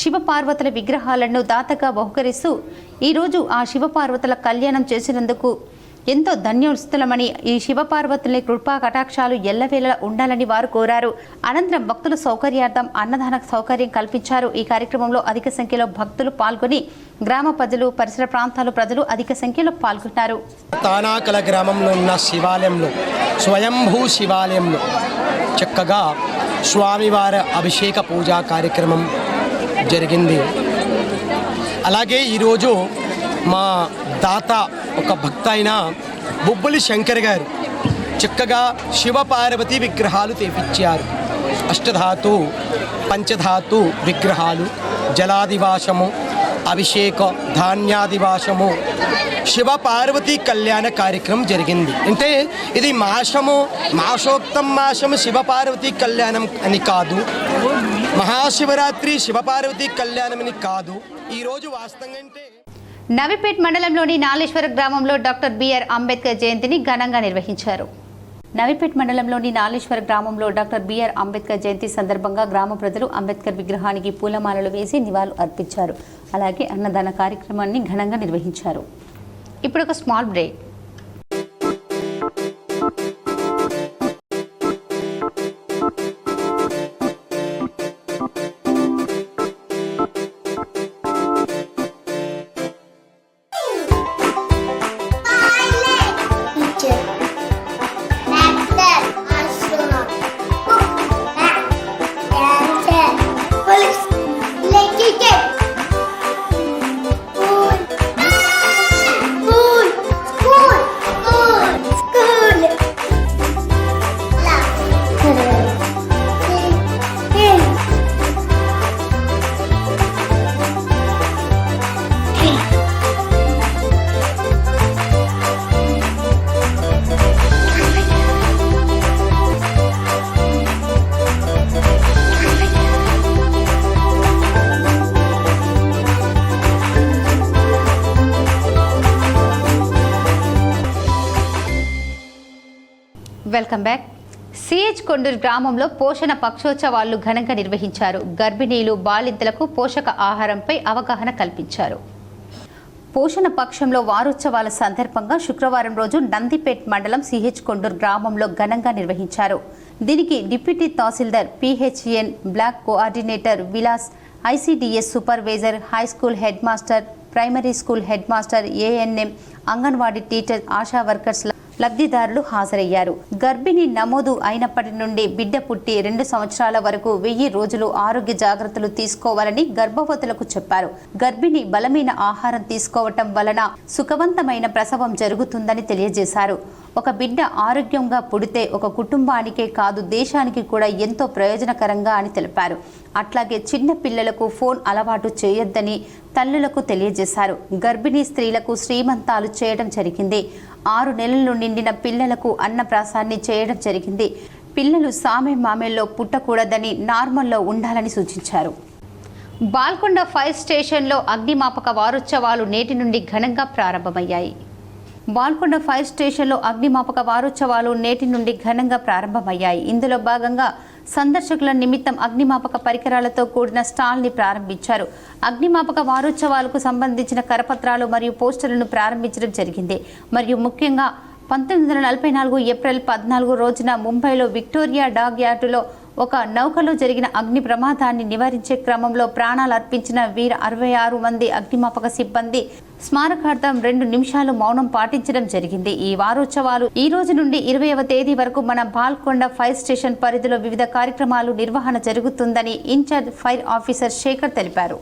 [SPEAKER 1] శివపార్వతుల విగ్రహాలను దాతగా బహుకరిస్తూ ఈరోజు ఆ శివపార్వతుల కళ్యాణం చేసినందుకు ఎంతో ధన్యోస్తులమని, ఈ శివపార్వతుల కృపా కటాక్షాలు ఎల్లవేళలా ఉండాలని వారు కోరారు. అనంతరం భక్తుల సౌకర్యార్థం అన్నదాన సౌకర్యం కల్పించారు. ఈ కార్యక్రమంలో అధిక సంఖ్యలో భక్తులు పాల్గొని గ్రామ ప్రజలు, పరిసర ప్రాంతాల ప్రజలు అధిక సంఖ్యలో పాల్గొన్నారు.
[SPEAKER 13] తానాకల గ్రామంలో ఉన్న శివాలయంలో, స్వయంభూ శివాలయంలో చక్కగా
[SPEAKER 12] స్వామివారి అభిషేక పూజా కార్యక్రమం జరిగింది. అలాగే ఈరోజు మా దాత ఒక భక్త అయిన బొబ్బలి శంకర్ గారు చక్కగా శివపార్వతి విగ్రహాలు తెప్పించారు. అష్టధాతు పంచధాతు విగ్రహాలు, జలాదివాసము, అభిషేక ధాన్యాదివాసము, శివ పార్వతీ కళ్యాణ కార్యక్రమం జరిగింది. అంటే ఇది మాసోక్తం మాసము శివపార్వతీ కళ్యాణం అని కాదు, మహాశివరాత్రి శివపార్వతీ కళ్యాణం అని కాదు. ఈరోజు వాస్తవంగా అంటే
[SPEAKER 1] నవిపేట్ మండలంలోని నాలేశ్వర గ్రామంలో డాక్టర్ బిఆర్ అంబేద్కర్ జయంతిని ఘనంగా నిర్వహించారు. నవిపేట్ మండలంలోని నాలేశ్వర గ్రామంలో డాక్టర్ బిఆర్ అంబేద్కర్ జయంతి సందర్భంగా గ్రామ ప్రజలు అంబేద్కర్ విగ్రహానికి పూలమాలలు వేసి నివాళులు అర్పించారు. అలాగే అన్నదాన కార్యక్రమాన్ని ఘనంగా నిర్వహించారు. ఇప్పుడు ఒక small break. Welcome back. CH Konduru గ్రామంలో పోషణ పక్షోత్సవాలు ఘనంగా నిర్వహించారు. గర్భిణీలు, బాలింతలకు పోషక ఆహారంపై అవగాహన కల్పించారు. పోషణ పక్షంలో వారోత్సవాల సందర్భంగా శుక్రవారం రోజు నందిపేట్ మండలం సిహెచ్ కొండూరు గ్రామంలో ఘనంగా నిర్వహించారు. దీనికి deputy tahsildar PHN block coordinator Vilas, ICDS supervisor, high school head master, primary school head master, ANM, Anganwadi teacher, ASHA workers లబ్ధిదారులు హాజరయ్యారు. గర్భిణి నమోదు అయినప్పటి నుండి బిడ్డ పుట్టి 2 సంవత్సరాల వరకు 1000 రోజులు ఆరోగ్య జాగ్రత్తలు తీసుకోవాలని గర్భవతులకు చెప్పారు. గర్భిణి బలమైన ఆహారం తీసుకోవటం వలన సుఖవంతమైన ప్రసవం జరుగుతుందని తెలియజేశారు. ఒక బిడ్డ ఆరోగ్యంగా పుడితే ఒక కుటుంబానికే కాదు దేశానికి కూడా ఎంతో ప్రయోజనకరంగా అని తెలిపారు. అట్లాగే చిన్న పిల్లలకు ఫోన్ అలవాటు చేయొద్దని తల్లులకు తెలియజేశారు. గర్భిణీ స్త్రీలకు శ్రీమంతాలు చేయడం జరిగింది. 6 నెలలు నిండిన పిల్లలకు అన్నప్రాసాన్ని చేయడం జరిగింది. పిల్లలు సామె మామెల్లో పుట్టకూడదని, నార్మల్లో ఉండాలని సూచించారు. బాల్కొండ ఫైర్ స్టేషన్లో అగ్నిమాపక వారోత్సవాలు నేటి నుండి ఘనంగా ప్రారంభమయ్యాయి. బాల్కొండ ఫైర్ స్టేషన్లో అగ్నిమాపక వారోత్సవాలు నేటి నుండి ఘనంగా ప్రారంభమయ్యాయి. ఇందులో భాగంగా సందర్శకుల నిమిత్తం అగ్నిమాపక పరికరాలతో కూడిన స్టాల్ని ప్రారంభించారు. అగ్నిమాపక వారోత్సవాలకు సంబంధించిన కరపత్రాలు మరియు పోస్టర్లను ప్రారంభించడం జరిగింది. మరియు ముఖ్యంగా 1944 ఏప్రిల్ 14 రోజున ముంబైలో విక్టోరియా డాక్ యార్డులో ఒక నౌకలో జరిగిన అగ్ని ప్రమాదాన్ని నివారించే క్రమంలో ప్రాణాలు అర్పించిన వీర 66 మంది అగ్నిమాపక సిబ్బంది స్మారకార్థం 2 నిమిషాలు మౌనం పాటించడం జరిగింది. ఈ వారోత్సవాలు ఈ రోజు నుండి 20వ తేదీ వరకు మన బాల్కొండ ఫైర్ స్టేషన్ పరిధిలో వివిధ కార్యక్రమాలు నిర్వహణ జరుగుతుందని ఇన్ఛార్జ్ ఫైర్ ఆఫీసర్ శేఖర్ తెలిపారు.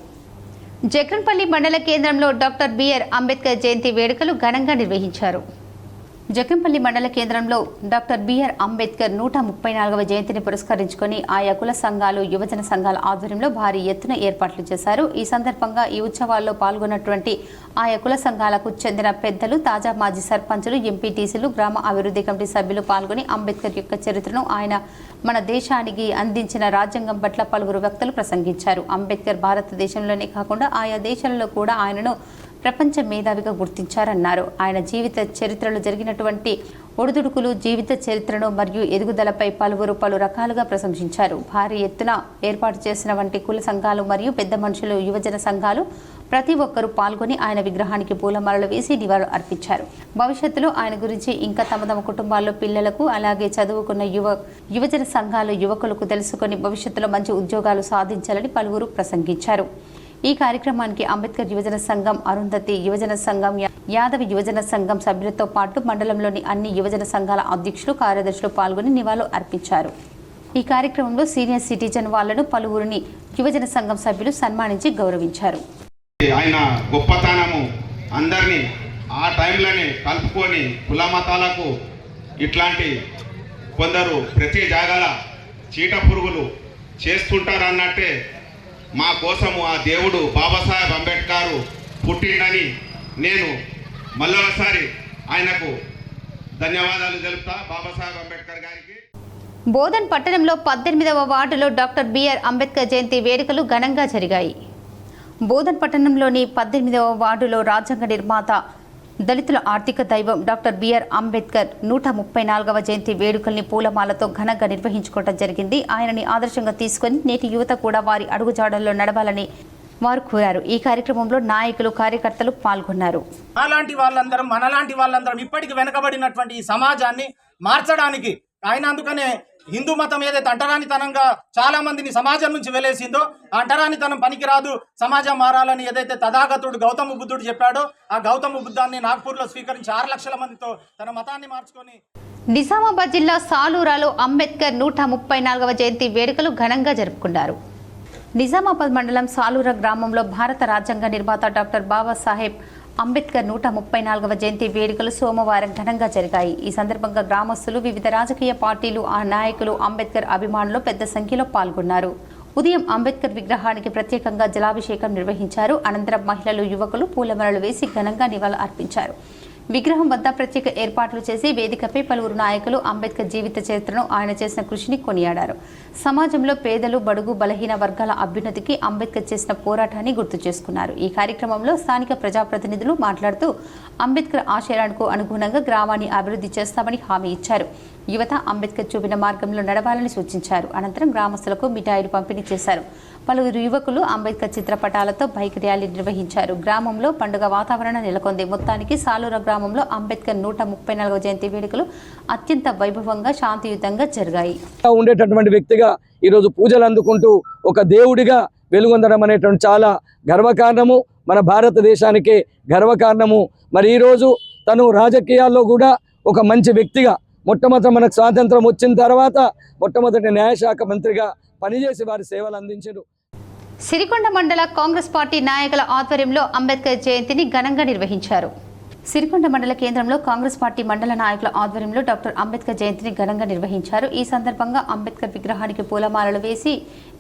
[SPEAKER 1] జక్రన్పల్లి మండల కేంద్రంలో డాక్టర్ బిఆర్ అంబేద్కర్ జయంతి వేడుకలు ఘనంగా నిర్వహించారు. జక్రంపల్లి మండల కేంద్రంలో డాక్టర్ బిఆర్ అంబేద్కర్ 134వ జయంతిని పురస్కరించుకొని ఆయా కుల సంఘాలు, యువజన సంఘాల ఆధ్వర్యంలో భారీ ఎత్తున ఏర్పాట్లు చేశారు. ఈ సందర్భంగా ఈ ఉత్సవాల్లో పాల్గొన్నటువంటి ఆయా కుల సంఘాలకు చెందిన పెద్దలు, తాజా మాజీ సర్పంచులు, ఎంపీటీసీలు, గ్రామ అభివృద్ధి కమిటీ సభ్యులు పాల్గొని అంబేద్కర్ యొక్క చరిత్రను, ఆయన మన దేశానికి అందించిన రాజ్యాంగం పట్ల పలువురు వక్తలు ప్రసంగించారు. అంబేద్కర్ భారతదేశంలోనే కాకుండా ఆయా దేశాలలో కూడా ఆయనను ప్రపంచ మేధావిగా గుర్తించారన్నారు. ఆయన జీవిత చరిత్రలో జరిగినటువంటి ఒడిదుడుకులు, జీవిత చరిత్రను మరియు ఎదుగుదలపై పలు రకాలుగా ప్రశంసించారు. భారీ ఎత్తున ఏర్పాటు చేసిన వంటి కుల సంఘాలు మరియు పెద్ద మనుషులు, యువజన సంఘాలు ప్రతి ఒక్కరూ పాల్గొని ఆయన విగ్రహానికి పూలమాలలు వేసి నివాళులు అర్పించారు. భవిష్యత్తులో ఆయన గురించి ఇంకా తమ కుటుంబాల్లో పిల్లలకు, అలాగే చదువుకున్న యువజన సంఘాలు, యువకులకు తెలుసుకొని భవిష్యత్తులో మంచి ఉద్యోగాలు సాధించాలని పలువురు ప్రసంగించారు. ఈ కార్యక్రమానికి అంబేద్కర్ యువజన సంఘం, అరుంధతి యువజన సంఘం, యాదవ యువజన సంఘం సభ్యులతో పాటు మండలంలోని అన్ని యువజన సంఘాల అధ్యక్షులు, కార్యదర్శులు పాల్గొని నివాళులు అర్పించారు. ఈ కార్యక్రమంలో సీనియర్ సిటిజన్ వాళ్లను పలువురిని యువజన సంఘం సభ్యులు సన్మానించి గౌరవించారు.
[SPEAKER 13] ఆయన గొప్పతనము అందరినీ ఆ టైంలోనే కలుపుకొని కుల మతాలకు ఇట్లాంటి కొందరు ప్రతి జాగాల చీట పురుగులు చేస్తుంటారన్నట్టే మా కోసము ఆ దేవుడు బాబాసాహెబ్ అంబేద్కర్ పుట్టిండని నేను మళ్ళొకసారి ఆయనకు ధన్యవాదాలు తెలుపుతా బాబాసాహెబ్ అంబేద్కర్ గారికి.
[SPEAKER 1] బోధన్ పట్టణంలో 18వ వార్డులో డాక్టర్ బిఆర్ అంబేద్కర్ జయంతి వేడుకలు ఘనంగా జరిగాయి. బోధన్ పట్టణంలోని 18వ వార్డులో రాజ్యాంగ నిర్మాత, దళితుల ఆర్థిక దైవం డాక్టర్ బిఆర్ అంబేద్కర్ 134వ జయంతి వేడుకల్ని పూలమాలతో ఘనంగా నిర్వహించుకోవడం జరిగింది. ఆయనని ఆదర్శంగా తీసుకుని నేటి యువత కూడా వారి అడుగుజాడల్లో నడవాలని వారు కోరారు. ఈ కార్యక్రమంలో నాయకులు, కార్యకర్తలు పాల్గొన్నారు.
[SPEAKER 14] అలాంటి వాళ్ళందరం, మనలాంటి వాళ్ళందరం ఇప్పటికి వెనకబడినటువంటి ఈ సమాజాన్ని మార్చడానికి ఆయన అందుకనే హిందూ మతం ఏదైతే అంటరానితనంగా చాలా మందిని సమాజం నుంచి వెలేసిందో ఆ అంటరానితనం పనికిరాదు, సమాజం మారాలని ఏదైతే తథాగతుడు గౌతమ బుద్ధుడు చెప్పాడో ఆ గౌతమ బుద్ధాన్ని నాగ్పూర్లో స్వీకరించి 6 లక్షల మందితో తన మతాన్ని మార్చుకొని
[SPEAKER 1] నిజామాబాద్ జిల్లా సాలూరాలో అంబేద్కర్ 134వ జయంతి వేడుకలు ఘనంగా జరుపుకున్నారు. నిజామాబాద్ మండలం సాలూరా గ్రామంలో భారత రాజ్యాంగ నిర్మాత డాక్టర్ బాబాసాహెబ్ అంబేద్కర్ 134వ జయంతి వేడుకలు సోమవారం ఘనంగా జరిగాయి. ఈ సందర్భంగా గ్రామస్తులు, వివిధ రాజకీయ పార్టీలు, ఆ నాయకులు, అంబేద్కర్ అభిమానులు పెద్ద సంఖ్యలో పాల్గొన్నారు. ఉదయం అంబేద్కర్ విగ్రహానికి ప్రత్యేకంగా జలాభిషేకం నిర్వహించారు. అనంతరం మహిళలు, యువకులు పూలమాలలు వేసి ఘనంగా నివాళులు అర్పించారు. విగ్రహం వద్ద ప్రత్యేక ఏర్పాట్లు చేసి వేదికపై పలువురు నాయకులు అంబేద్కర్ జీవిత చరిత్రను, ఆయన చేసిన కృషిని కొనియాడారు. సమాజంలో పేదలు, బడుగు, బలహీన వర్గాల అభ్యున్నతికి అంబేద్కర్ చేసిన పోరాటాన్ని గుర్తు చేసుకున్నారు. ఈ కార్యక్రమంలో స్థానిక ప్రజాప్రతినిధులు మాట్లాడుతూ అంబేద్కర్ ఆశయాలకు అనుగుణంగా గ్రామాన్ని అభివృద్ధి చేస్తామని హామీ ఇచ్చారు. యువత అంబేద్కర్ చూపిన మార్గంలో నడవాలని సూచించారు. అనంతరం గ్రామస్తులకు మిఠాయిలు పంపిణీ చేశారు. పలువురు యువకులు అంబేద్కర్ చిత్రపటాలతో బైక్ ర్యాలీ నిర్వహించారు. గ్రామంలో పండుగ వాతావరణం నెలకొంది. మొత్తానికి సాలూరా గ్రామంలో అంబేద్కర్ 134వ జయంతి వేడుకలు అత్యంత వైభవంగా, శాంతియుతంగా జరిగాయి.
[SPEAKER 15] ఉండేటటువంటి వ్యక్తిగా ఈరోజు పూజలు అందుకుంటూ ఒక దేవుడిగా వెలుగొందడం అనేటువంటి చాలా గర్వకారణము, మన భారతదేశానికే గర్వకారణము. మరి ఈరోజు తను రాజకీయాల్లో కూడా ఒక మంచి వ్యక్తిగా, మొట్టమొదటి మనకు స్వాతంత్రం వచ్చిన తర్వాత మొట్టమొదటి న్యాయశాఖ మంత్రిగా పనిచేసి వారి సేవలు అందించారు.
[SPEAKER 1] సిరికొండ మండల కాంగ్రెస్ పార్టీ నాయకుల ఆధ్వర్యంలో అంబేద్కర్ జయంతిని ఘనంగా నిర్వహించారు. సిరికొండ మండల కేంద్రంలో కాంగ్రెస్ పార్టీ మండల నాయకుల ఆధ్వర్యంలో డాక్టర్ అంబేద్కర్ జయంతిని ఘనంగా నిర్వహించారు. ఈ సందర్భంగా అంబేద్కర్ విగ్రహానికి పూలమాలలు వేసి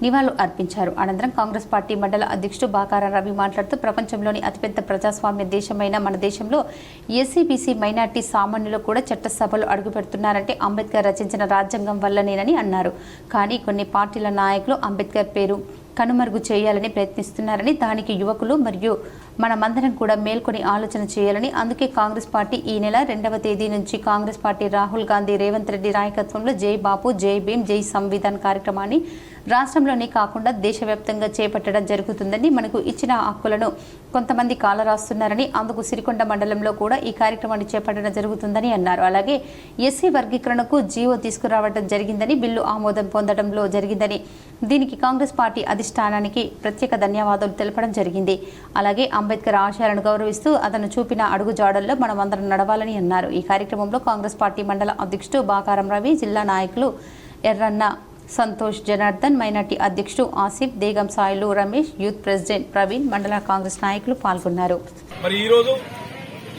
[SPEAKER 1] నివాళులు అర్పించారు. అనంతరం కాంగ్రెస్ పార్టీ మండల అధ్యక్షుడు బాకార రవి మాట్లాడుతూ ప్రపంచంలోని అతిపెద్ద ప్రజాస్వామ్య దేశమైన మన దేశంలో ఎస్సీ, బీసీ, మైనార్టీ సామాన్యులు కూడా చట్టసభలు అడుగుపెడుతున్నారంటే అంబేద్కర్ రచించిన రాజ్యాంగం వల్లనేనని అన్నారు. కానీ కొన్ని పార్టీల నాయకులు అంబేద్కర్ పేరు కనుమరుగు చేయాలని ప్రయత్నిస్తున్నారని, దానికి యువకులు మరియు మనమందరం కూడా మేల్కొని ఆలోచన చేయాలని, అందుకే కాంగ్రెస్ పార్టీ ఈ నెల 2వ తేదీ నుంచి కాంగ్రెస్ పార్టీ రాహుల్ గాంధీ, రేవంత్ రెడ్డి నాయకత్వంలో జై బాపు, జై భీమ్, జై సంవిధాన్ కార్యక్రమాన్ని రాష్ట్రంలోనే కాకుండా దేశవ్యాప్తంగా చేపట్టడం జరుగుతుందని, మనకు ఇచ్చిన హక్కులను కొంతమంది కాలరాస్తున్నారని, అందుకు సిరికొండ మండలంలో కూడా ఈ కార్యక్రమాన్ని చేపట్టడం జరుగుతుందని అన్నారు. అలాగే ఎస్సీ వర్గీకరణకు జీవో తీసుకురావడం జరిగిందని, బిల్లు ఆమోదం పొందడంలో జరిగిందని, దీనికి కాంగ్రెస్ పార్టీ అధిష్టానానికి ప్రత్యేక ధన్యవాదాలు తెలపడం జరిగింది. అలాగే అంబేద్కర్ ఆశయాలను గౌరవిస్తూ అతను చూపిన అడుగుజాడల్లో మనమందరం నడవాలని అన్నారు. ఈ కార్యక్రమంలో కాంగ్రెస్ పార్టీ మండల అధ్యక్షుడు బాకారం రవి, జిల్లా నాయకులు ఎర్రన్న సంతోష్, జనార్దన్, మైనార్టీ అధ్యక్షుడు ఆసిఫ్, దేగం సాయిలు, రమేష్, యూత్ ప్రెసిడెంట్ ప్రవీణ్, మండల కాంగ్రెస్ నాయకులు పాల్గొన్నారు.
[SPEAKER 16] మరి ఈరోజు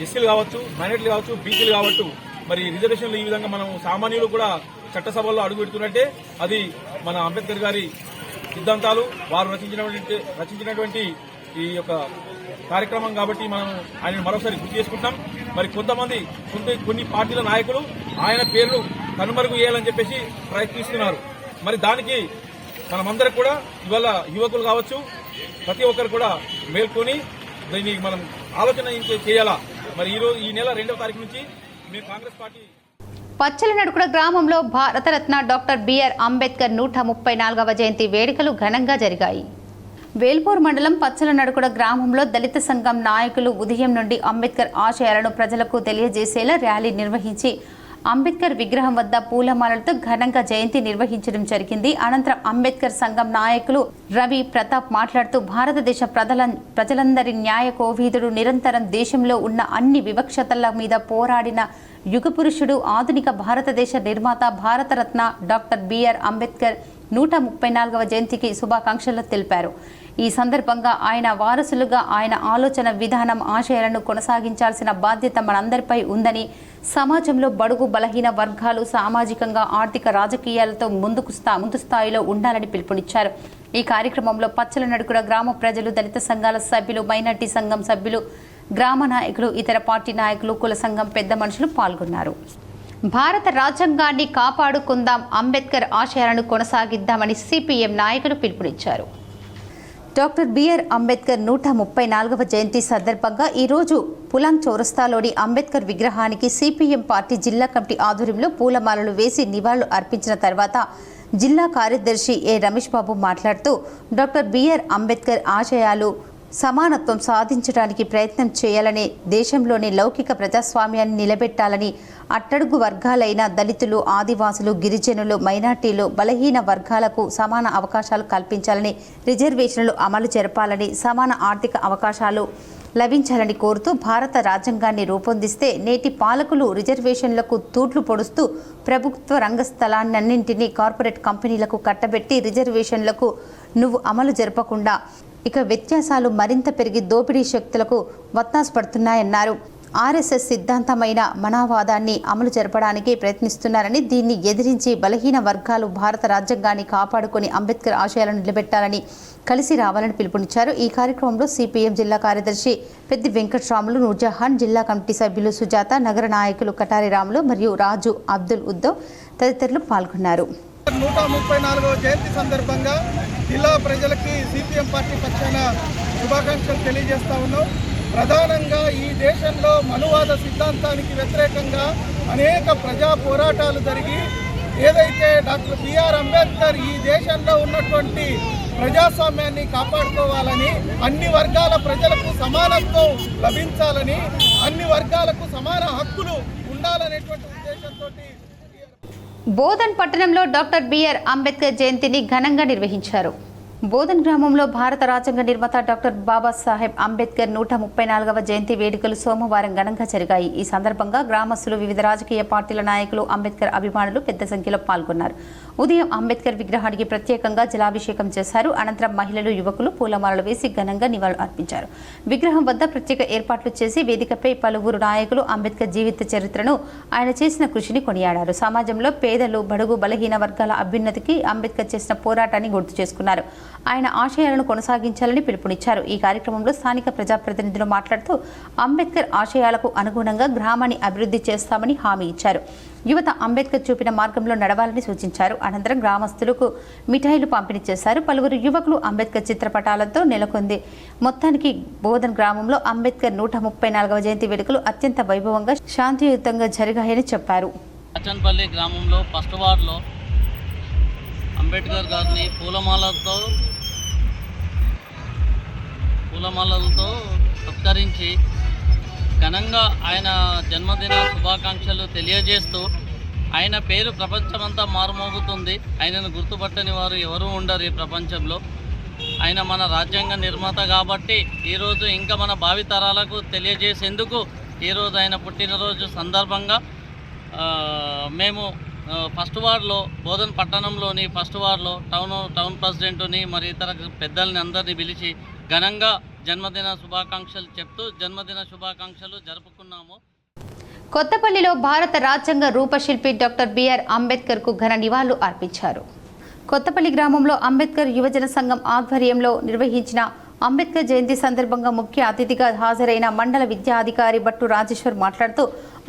[SPEAKER 16] ఎస్సీలు కావచ్చు, మైనార్టీలు కావచ్చు, బీసీలు కావచ్చు, మరి రిజర్వేషన్లు ఈ విధంగా మనం సామాన్యులు కూడా చట్టసభల్లో అడుగు పెడుతున్నట్టే అది మన అంబేద్కర్ గారి సిద్ధాంతాలు, వారు రచించినటువంటి ఈ యొక్క కార్యక్రమం కాబట్టి మనం ఆయన మరోసారి గుర్తు చేసుకుంటాం. మరి కొన్ని పార్టీల నాయకులు ఆయన పేర్లు కనుమరుగు చేయాలని చెప్పేసి ప్రయత్నిస్తున్నారు. మరి దానికి మనమందరం కూడా ఇవాళ యువకులు కావచ్చు, ప్రతి ఒక్కరు కూడా మేల్కొని దీన్ని మనం ఆలోచన చేయాలా. మరి ఈరోజు ఈ నెల 2వ తారీఖు నుంచి మేము కాంగ్రెస్ పార్టీ
[SPEAKER 1] పచ్చలనడుకుడ గ్రామంలో భారతరత్న డాక్టర్ బిఆర్ అంబేద్కర్ 134వ జయంతి వేడుకలు ఘనంగా జరిగాయి. వేల్పూర్ మండలం పచ్చలనడుకుడ గ్రామంలో దళిత సంఘం నాయకులు ఉదయం నుండి అంబేద్కర్ ఆశయాలను ప్రజలకు తెలియజేసేలా ర్యాలీ నిర్వహించి అంబేద్కర్ విగ్రహం వద్ద పూలమాలలతో ఘనంగా జయంతి నిర్వహించడం జరిగింది. అనంతరం అంబేద్కర్ సంఘం నాయకులు రవి, ప్రతాప్ మాట్లాడుతూ భారతదేశ ప్రజలందరి న్యాయ కోవిదుడు, నిరంతరం దేశంలో ఉన్న అన్ని వివక్షతల మీద పోరాడిన యుగపురుషుడు, ఆధునిక భారతదేశ నిర్మాత, భారతరత్న డాక్టర్ బిఆర్ అంబేద్కర్ 134వ జయంతికి శుభాకాంక్షలు తెలిపారు. ఈ సందర్భంగా ఆయన వారసులుగా ఆయన ఆలోచన విధానం, ఆశయాలను కొనసాగించాల్సిన బాధ్యత మనందరిపై ఉందని, సమాజంలో బడుగు బలహీన వర్గాలు సామాజికంగా, ఆర్థిక, రాజకీయాలతో ముందు స్థాయిలో ఉండాలని పిలుపునిచ్చారు. ఈ కార్యక్రమంలో పచ్చల నడుకుల గ్రామ ప్రజలు, దళిత సంఘాల సభ్యులు, మైనార్టీ సంఘం సభ్యులు, గ్రామ నాయకులు, ఇతర పార్టీ నాయకులు, కుల సంఘం పెద్ద మనుషులు పాల్గొన్నారు. భారత రాజ్యాంగాన్ని కాపాడుకుందాం, అంబేద్కర్ ఆశయాలను కొనసాగిద్దామని సిపిఎం నాయకులు పిలుపునిచ్చారు. డాక్టర్ బిఆర్ అంబేద్కర్ 134వ జయంతి సందర్భంగా ఈరోజు పులాంగ్ చౌరస్తాలోని అంబేద్కర్ విగ్రహానికి సిపిఎం పార్టీ జిల్లా కమిటీ ఆధ్వర్యంలో పూలమాలలు వేసి నివాళులు అర్పించిన తర్వాత జిల్లా కార్యదర్శి ఏ రమేష్ బాబు మాట్లాడుతూ డాక్టర్ బిఆర్ అంబేద్కర్ ఆశయాలు సమానత్వం సాధించడానికి ప్రయత్నం చేయాలని, దేశంలోని లౌకిక ప్రజాస్వామ్యాన్ని నిలబెట్టాలని, అట్టడుగు వర్గాలైన దళితులు, ఆదివాసులు, గిరిజనులు, మైనార్టీలు, బలహీన వర్గాలకు సమాన అవకాశాలు కల్పించాలని, రిజర్వేషన్లు అమలు జరపాలని, సమాన ఆర్థిక అవకాశాలు లభించాలని కోరుతూ భారత రాజ్యాంగాన్ని రూపొందిస్తే నేటి పాలకులు రిజర్వేషన్లకు తూట్లు పొడుస్తూ ప్రభుత్వ రంగ స్థలాన్నిన్నింటినీ కార్పొరేట్ కంపెనీలకు కట్టబెట్టి రిజర్వేషన్లకు నువ్వు అమలు జరపకుండా ఇక వ్యత్యాసాలు మరింత పెరిగి దోపిడీ శక్తులకు వత్తాసు పడుతున్నాయన్నారు. ఆర్ఎస్ఎస్ సిద్ధాంతమైన మనావాదాన్ని అమలు జరపడానికి ప్రయత్నిస్తున్నారని, దీన్ని ఎదిరించి బలహీన వర్గాలు భారత రాజ్యాంగాన్ని కాపాడుకొని అంబేద్కర్ ఆశయాలను నిలబెట్టాలని, కలిసి రావాలని పిలుపునిచ్చారు. ఈ కార్యక్రమంలో సిపిఎం జిల్లా కార్యదర్శి పెద్ది వెంకట్రాములు, నూర్జహాన్, జిల్లా కమిటీ సభ్యులు సుజాత, నగర నాయకులు కటారి రాములు మరియు రాజు, అబ్దుల్ ఉద్దవ్ తదితరులు పాల్గొన్నారు.
[SPEAKER 6] 134వ జయంతి సందర్భంగా జిల్లా ప్రజలకి సిపిఎం పార్టీ పక్షాన శుభాకాంక్షలు తెలియజేస్తా ఉన్నాం. ప్రధానంగా ఈ దేశంలో మనువాద సిద్ధాంతానికి వ్యతిరేకంగా అనేక ప్రజా పోరాటాలు జరిగి ఏదైతే డాక్టర్ బిఆర్ అంబేద్కర్ ఈ దేశంలో ఉన్నటువంటి ప్రజాస్వామ్యాన్ని కాపాడుకోవాలని, అన్ని వర్గాల ప్రజలకు సమానత్వం లభించాలని, అన్ని వర్గాలకు సమాన హక్కులు ఉండాలనేటువంటి ఉద్దేశంతో
[SPEAKER 1] బోధన్ పట్టణంలో డాక్టర్ బిఆర్ అంబేద్కర్ జయంతిని ఘనంగా నిర్వహించారు. బోధన్ గ్రామంలో భారత రాజ్యాంగ నిర్మాత డాక్టర్ బాబాసాహెబ్ అంబేద్కర్ 134వ జయంతి వేడుకలు సోమవారం ఘనంగా జరిగాయి. ఈ సందర్భంగా గ్రామస్తులు, వివిధ రాజకీయ పార్టీల నాయకులు, అంబేద్కర్ అభిమానులు పెద్ద సంఖ్యలో పాల్గొన్నారు. ఉదయం అంబేద్కర్ విగ్రహానికి ప్రత్యేకంగా జలాభిషేకం చేశారు. అనంతరం మహిళలు, యువకులు పూలమాలలు వేసి ఘనంగా నివాళులు అర్పించారు. విగ్రహం వద్ద ప్రత్యేక ఏర్పాట్లు చేసి వేదికపై పలువురు నాయకులు అంబేద్కర్ జీవిత చరిత్రను, ఆయన చేసిన కృషిని కొనియాడారు. సమాజంలో పేదలు, బడుగు బలహీన వర్గాల అభ్యున్నతికి అంబేద్కర్ చేసిన పోరాటాన్ని గుర్తు చేసుకున్నారు. ఆయన ఆశయాలను కొనసాగించాలని పిలుపునిచ్చారు. ఈ కార్యక్రమంలో స్థానిక ప్రజాప్రతినిధులు మాట్లాడుతూ అంబేద్కర్ ఆశయాలకు అనుగుణంగా గ్రామాన్ని అభివృద్ధి చేస్తామని హామీ ఇచ్చారు. యువత అంబేద్కర్ చూపిన మార్గంలో నడవాలని సూచించారు. అనంతరం గ్రామస్తులకు మిఠాయిలు పంపిణీ చేశారు. పలువురు యువకులు అంబేద్కర్ చిత్రపటాలతో నెలకొంది. మొత్తానికి బోధన్ గ్రామంలో అంబేద్కర్ 134వ జయంతి వేడుకలు అత్యంత వైభవంగా, శాంతియుతంగా జరిగాయని చెప్పారు.
[SPEAKER 17] అచ్చన్పల్లి గ్రామంలో ఫస్ట్ వార్డులో అంబేద్కర్ గారిని పూలమాలలతో సత్కరించి ఘనంగా ఆయన జన్మదిన శుభాకాంక్షలు తెలియజేస్తూ, ఆయన పేరు ప్రపంచమంతా మారుమోగుతుంది. ఆయనను గుర్తుపట్టని వారు ఎవరూ ఉండరు ఈ ప్రపంచంలో. ఆయన మన రాజ్యాంగ నిర్మాత కాబట్టి ఈరోజు ఇంకా మన భావితరాలకు తెలియజేసేందుకు ఈరోజు ఆయన పుట్టినరోజు సందర్భంగా మేము ఫస్ట్ వార్డులో, బోధన్ పట్టణంలోని ఫస్ట్ వార్డులో టౌన్ ప్రెసిడెంట్ని మరి ఇతర పెద్దల్ని అందరినీ పిలిచి ఘనంగా జన్మదిన శుభాకాంక్షలు చెప్తూ జన్మదిన శుభాకాంక్షలు జరుపుకున్నాము.
[SPEAKER 1] కొత్తపల్లిలో భారత రాజ్యాంగ రూపశిల్పి డాక్టర్ బిఆర్ అంబేద్కర్కు ఘన నివాళులు అర్పించారు. కొత్తపల్లి గ్రామంలో అంబేద్కర్ యువజన సంఘం ఆధ్వర్యంలో నిర్వహించిన అంబేద్కర్ జయంతి సందర్భంగా ముఖ్య అతిథిగా హాజరైన మండల విద్యాధికారి భట్టు రాజేశ్వర్ మాట్లాడుతూ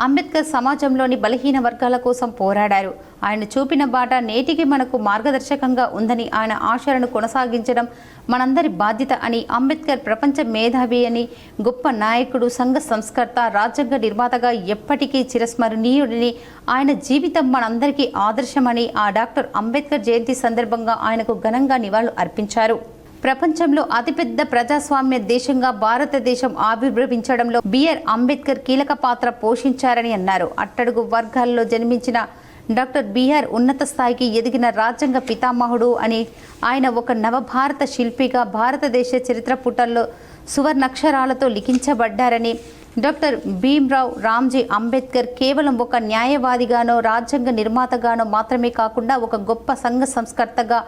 [SPEAKER 1] అంబేద్కర్ సమాజంలోని బలహీన వర్గాల కోసం పోరాడారు. ఆయన చూపిన బాట నేటికి మనకు మార్గదర్శకంగా ఉందని, ఆయన ఆశయాలను కొనసాగించడం మనందరి బాధ్యత అని, అంబేద్కర్ ప్రపంచ మేధావి అని, గొప్ప నాయకుడు, సంఘ సంస్కర్త, రాజ్యాంగ నిర్మాతగా ఎప్పటికీ చిరస్మరణీయుడిని, ఆయన జీవితం మనందరికీ ఆదర్శమని ఆ డాక్టర్ అంబేద్కర్ జయంతి సందర్భంగా ఆయనకు ఘనంగా నివాళులు అర్పించారు. ప్రపంచంలో అతిపెద్ద ప్రజాస్వామ్య దేశంగా భారతదేశం ఆవిర్భవించడంలో బిఆర్ అంబేద్కర్ కీలక పాత్ర పోషించారని అన్నారు. అట్టడుగు వర్గాల్లో జన్మించిన డాక్టర్ బిఆర్ ఉన్నత స్థాయికి ఎదిగిన రాజ్యాంగ పితామహుడు అని, ఆయన ఒక నవభారత శిల్పిగా భారతదేశ చరిత్ర పుటల్లో సువర్ణాక్షరాలతో లిఖించబడ్డారని, డాక్టర్ భీమ్రావ్ రామ్జీ అంబేద్కర్ కేవలం ఒక న్యాయవాదిగానో రాజ్యాంగ నిర్మాతగానో మాత్రమే కాకుండా ఒక గొప్ప సంఘ సంస్కర్తగా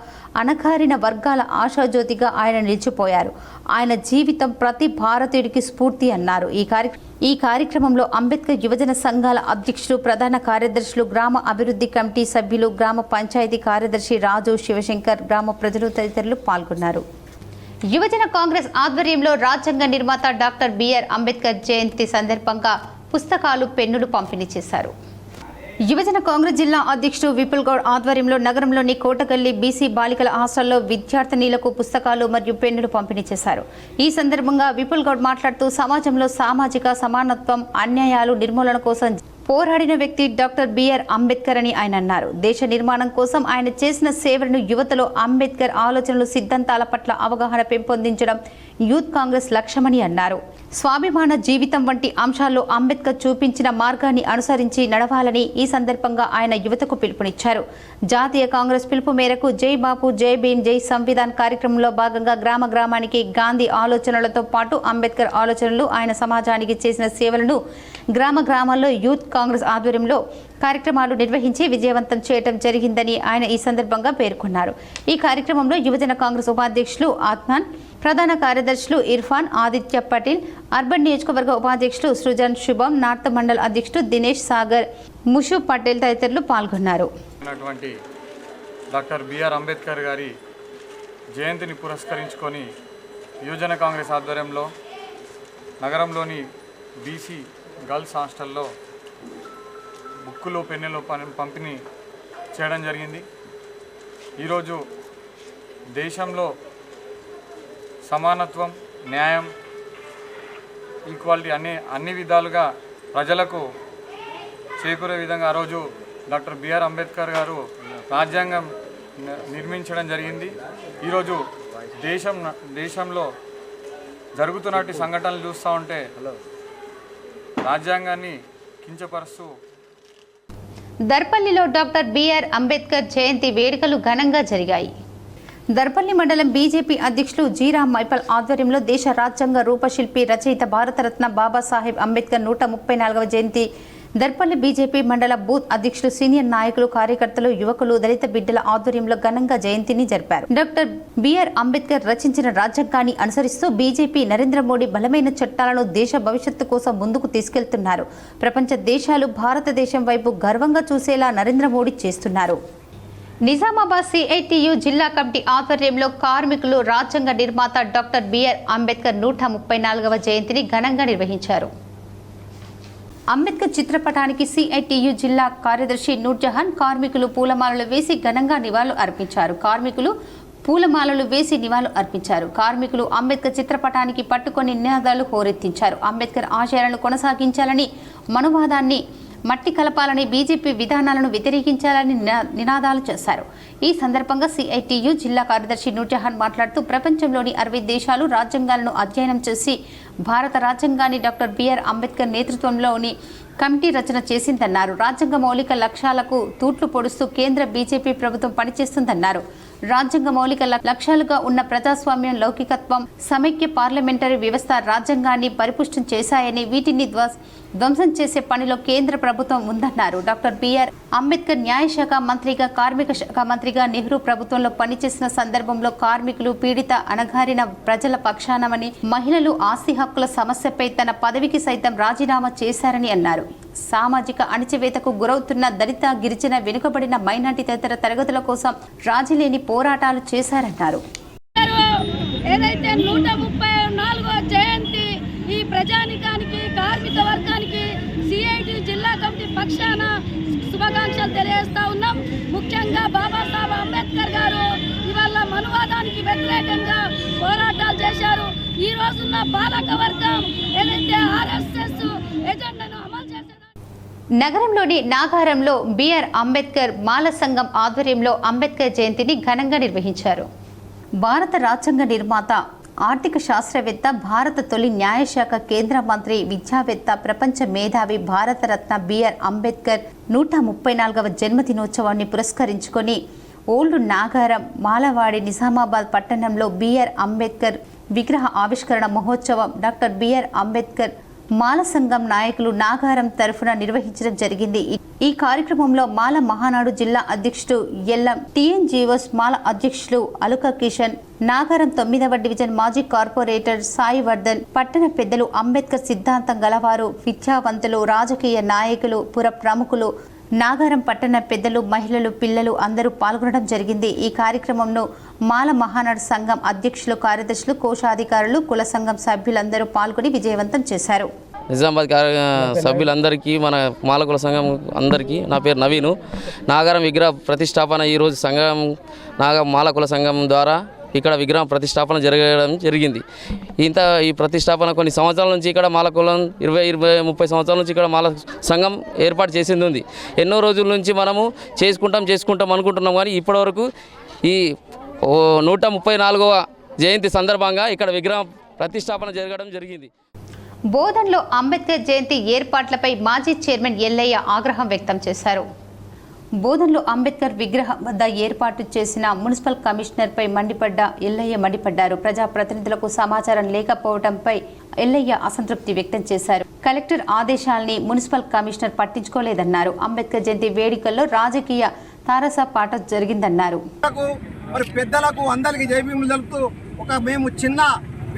[SPEAKER 1] అణగారిన వర్గాల ఆశాజ్యోతిగా ఆయన నిలిచిపోయారు. ఆయన జీవితం ప్రతి భారతీయుడికి స్ఫూర్తి అన్నారు. ఈ కార్యక్రమంలో అంబేద్కర్ యువజన సంఘాల అధ్యక్షులు, ప్రధాన కార్యదర్శులు, గ్రామ అభివృద్ధి కమిటీ సభ్యులు, గ్రామ పంచాయతీ కార్యదర్శి రాజు, శివశంకర్, గ్రామ ప్రజలు తదితరులు పాల్గొన్నారు. యువజన కాంగ్రెస్ ఆధ్వర్యంలో రాజ్యాంగ నిర్మాత డాక్టర్ బిఆర్ అంబేద్కర్ జయంతి సందర్భంగా పుస్తకాలు, పెన్నులు పంపిణీ చేశారు. యువజన కాంగ్రెస్ జిల్లా అధ్యక్షుడు విపుల్ గౌడ్ ఆధ్వర్యంలో నగరంలోని కోటగల్లి బీసీ బాలికల హాస్టల్లో విద్యార్థినీలకు పుస్తకాలు మరియు పెన్నులు పంపిణీ చేశారు. ఈ సందర్భంగా విపుల్ గౌడ్ మాట్లాడుతూ సమాజంలో సామాజిక సమానత్వం, అన్యాయాలు నిర్మూలన కోసం పోరాడిన వ్యక్తి డాక్టర్ బిఆర్ అంబేద్కర్ అని ఆయన అన్నారు. దేశ నిర్మాణం కోసం ఆయన చేసిన సేవలను యువతలో అంబేద్కర్ ఆలోచనలు, సిద్ధాంతాల పట్ల అవగాహన పెంపొందించడం యూత్ కాంగ్రెస్ లక్ష్యమని అన్నారు. స్వాభిమాన జీవితం వంటి అంశాల్లో అంబేద్కర్ చూపించిన మార్గాన్ని అనుసరించి నడవాలని ఈ సందర్భంగా ఆయన యువతకు పిలుపునిచ్చారు. జాతీయ కాంగ్రెస్ పిలుపు మేరకు జై బాపు, జై భీమ్, జై సంవిధాన్ కార్యక్రమంలో భాగంగా గ్రామ గ్రామానికి గాంధీ ఆలోచనలతో పాటు అంబేద్కర్ ఆలోచనలు, ఆయన సమాజానికి చేసిన సేవలను గ్రామ గ్రామాల్లో యూత్ కాంగ్రెస్ ఆధ్వర్యంలో కార్యక్రమాలు నిర్వహించి విజయవంతం చేయడం జరిగిందని ఆయన ఈ సందర్భంగా పేర్కొన్నారు. ఈ కార్యక్రమంలో యువజన కాంగ్రెస్ ఉపాధ్యక్షులు ఆత్మాన్, ప్రధాన కార్యదర్శులు ఇర్ఫాన్, ఆదిత్య పటేల్, అర్బన్ నియోజకవర్గ ఉపాధ్యక్షులు సృజన్, శుభం, నార్త్ మండల్ అధ్యక్షుడు దినేష్ సాగర్, ముషు పటేల్ తదితరులు పాల్గొన్నారు.
[SPEAKER 18] డాక్టర్ బిఆర్ అంబేద్కర్ గారి జయంతిని పురస్కరించుకొని యువజన కాంగ్రెస్ ఆధ్వర్యంలో నగరంలోని బీసీ గర్ల్స్ హాస్టల్లో బుక్కులు, పెన్నులు పంపిణీ చేయడం జరిగింది. ఈరోజు దేశంలో సమానత్వం, న్యాయం, ఈక్వాలిటీ అన్ని విధాలుగా ప్రజలకు చేకూరే విధంగా ఆ రోజు డాక్టర్ బిఆర్ అంబేద్కర్ గారు రాజ్యాంగం నిర్మించడం జరిగింది. ఈరోజు దేశంలో జరుగుతున్నటువంటి సంఘటనలు చూస్తూ ఉంటే రాజ్యాంగాన్ని కించపరుస్తూ
[SPEAKER 1] దర్పల్లిలో డాక్టర్ బిఆర్ అంబేద్కర్ జయంతి వేడుకలు ఘనంగా జరిగాయి. దర్పల్లి మండలం బీజేపీ అధ్యక్షులు జీరామ్ మైపల్ ఆధ్వర్యంలో దేశ రాజ్యాంగ రూపశిల్పి, రచయిత, భారతరత్న బాబాసాహెబ్ అంబేద్కర్ 134వ జయంతి దర్పల్లి బీజేపీ మండల బూత్ అధ్యక్షులు, సీనియర్ నాయకులు, కార్యకర్తలు, యువకులు, దళిత బిడ్డల ఆధ్వర్యంలో ఘనంగా జయంతిని జరిపారు. డాక్టర్ బిఆర్ అంబేద్కర్ రచించిన రాజ్యాంగాన్ని అనుసరిస్తూ బీజేపీ నరేంద్ర మోడీ బలమైన చట్టాలను దేశ భవిష్యత్తు కోసం ముందుకు తీసుకెళ్తున్నారు. ప్రపంచ దేశాలు భారతదేశం వైపు గర్వంగా చూసేలా నరేంద్ర మోడీ చేస్తున్నారు. నిజామాబాద్ సిఐటియు జిల్లా కమిటీ ఆధ్వర్యంలో కార్మికులు రాజ్యాంగ నిర్మాత డాక్టర్ బిఆర్ అంబేద్కర్ 134వ జయంతిని ఘనంగా నిర్వహించారు. అంబేద్కర్ చిత్రపటానికి సిఐటియు జిల్లా కార్యదర్శి నూర్జహాన్ కార్మికులు పూలమాలలు వేసి ఘనంగా నివాళులు అర్పించారు. కార్మికులు అంబేద్కర్ చిత్రపటానికి పట్టుకొని నినాదాలు హోరెత్తించారు. అంబేద్కర్ ఆశయాలను కొనసాగించాలని, మనువాదాన్ని మట్టి కలపాలని, బీజేపీ విధానాలను వ్యతిరేకించాలని నినాదాలు చేశారు. ఈ సందర్భంగా సిఐటియు జిల్లా కార్యదర్శి నూర్జహాన్ మాట్లాడుతూ ప్రపంచంలోని 60 దేశాలు రాజ్యాంగాలను అధ్యయనం చేసి భారత రాజ్యాంగాన్ని డాక్టర్ బిఆర్ అంబేద్కర్ నేతృత్వంలోని కమిటీ రచన చేసిందన్నారు. రాజ్యాంగ మౌలిక లక్ష్యాలకు తూట్లు పొడుస్తూ కేంద్ర బీజేపీ ప్రభుత్వం పనిచేస్తుందన్నారు. రాజ్యాంగ మౌలిక లక్ష్యాలుగా ఉన్న ప్రజాస్వామ్యం, లౌకికత్వం, సమైక్య పార్లమెంటరీ వ్యవస్థ రాజ్యాంగాన్ని పరిపుష్టం చేశాయని, వీటిని ధ్వంసం చేసే పనిలో కేంద్ర ప్రభుత్వం ఉందన్నారు. డాక్టర్ బిఆర్ అంబేద్కర్ న్యాయశాఖ మంత్రిగా, కార్మిక శాఖ మంత్రిగా నెహ్రూ ప్రభుత్వంలో పనిచేసిన సందర్భంలో కార్మికులు, పీడిత, అణగారిన ప్రజల పక్షానమని, మహిళలు ఆస్తి హక్కుల సమస్యపై తన పదవికి సైతం రాజీనామా చేశారని అన్నారు. సామాజిక అణచివేతకు గురవుతున్న దళిత, గిరిజన, వెనుకబడిన, మైనార్టీ తదితర తరగతుల కోసం రాజీలేని పోరాటాలు చేశారన్నారు.
[SPEAKER 19] ఏదైతే 134వ జయంతి ఈ ప్రజానికానికి, కార్మిక వర్గానికి సిఐటి జిల్లా కమిటీ పక్షాన శుభాకాంక్షలు తెలియజేస్తా ఉన్నాం. ముఖ్యంగా బాబాసాహెబ్ అంబేద్కర్ గారు ఇవాళ మనువాదానికి వ్యతిరేకంగా పోరాటాలు చేశారు. ఈ రోజున్న పాలక వర్గం ఏదైతే ఆర్ఎస్ఎస్ ఎజెండాను అమలు చేశారు.
[SPEAKER 1] నగరంలోని నాగారంలో బిఆర్ అంబేద్కర్ మాల సంఘం ఆధ్వర్యంలో అంబేద్కర్ జయంతిని ఘనంగా నిర్వహించారు. భారత రాజ్యాంగ నిర్మాత, ఆర్థిక శాస్త్రవేత్త, భారత తొలి న్యాయశాఖ కేంద్ర మంత్రి, విద్యావేత్త, ప్రపంచ మేధావి, భారతరత్న బిఆర్ అంబేద్కర్ 134వ జన్మదినోత్సవాన్ని పురస్కరించుకొని ఓల్డ్ నాగారం, మాలవాడి, నిజామాబాద్ పట్టణంలో బిఆర్ అంబేద్కర్ విగ్రహ ఆవిష్కరణ మహోత్సవం, డాక్టర్ బిఆర్ అంబేద్కర్ మాల సంఘం నాయకులు నాగారం తరఫున నిర్వహించడం జరిగింది. ఈ కార్యక్రమంలో మాల మహానాడు జిల్లా అధ్యక్షుడు ఎల్లం, టీఎన్జీఓస్ మాల అధ్యక్షులు అలుక కిషన్, నాగారం 9వ డివిజన్ మాజీ కార్పొరేటర్ సాయి వర్ధన్, పట్టణ పెద్దలు, అంబేద్కర్ సిద్ధాంతం గలవారు, విద్యావంతులు, రాజకీయ నాయకులు, పుర ప్రముఖులు, నాగారం పట్టణ పెద్దలు, మహిళలు, పిల్లలు అందరూ పాల్గొనడం జరిగింది. ఈ కార్యక్రమంలో మాల మహానాడు సంఘం అధ్యక్షులు, కార్యదర్శులు, కోశాధికారులు, కుల సంఘం సభ్యులందరూ పాల్గొని విజయవంతం చేశారు.
[SPEAKER 20] నిజామాబాద్ సభ్యులందరికీ, మన మాలకుల సంఘం అందరికీ నా పేరు నవీను. నాగారం విగ్రహ ప్రతిష్టాపన ఈరోజు సంఘం మాలకుల సంఘం ద్వారా ఇక్కడ విగ్రహం ప్రతిష్టాపన జరగడం జరిగింది. ఈ ప్రతిష్టాపన కొన్ని సంవత్సరాల నుంచి ఇక్కడ మాలకులం 20-30 సంవత్సరాల నుంచి ఇక్కడ మాల సంఘం ఏర్పాటు చేసింది ఉంది. ఎన్నో రోజుల నుంచి మనము చేసుకుంటాం అనుకుంటున్నాం, కానీ ఇప్పటివరకు ఈ 134వ జయంతి సందర్భంగా ఇక్కడ విగ్రహం ప్రతిష్టాపన జరగడం జరిగింది.
[SPEAKER 1] బోధన్లో అంబేద్కర్ జయంతి ఏర్పాట్లపై మాజీ చైర్మన్ ఎల్లయ్య ఆగ్రహం వ్యక్తం చేశారు. బోధన్లో అంబేద్కర్ విగ్రహం వద్ద ఏర్పాటు చేసిన మున్సిపల్ కమిషనర్పై ఎల్లయ్య మండిపడ్డారు. ప్రజాప్రతినిధులకు సమాచారం లేకపోవడంపై ఎల్లయ్య అసంతృప్తి వ్యక్తం చేశారు. కలెక్టర్ ఆదేశాలని మున్సిపల్ కమిషనర్ పట్టించుకోలేదన్నారు. అంబేద్కర్ జయంతి వేడుకల్లో రాజకీయ తారసపాట జరిగిందన్నారు.
[SPEAKER 5] పెద్దలకు అందరికి జైభీములు జరుపుతూ మేము చిన్న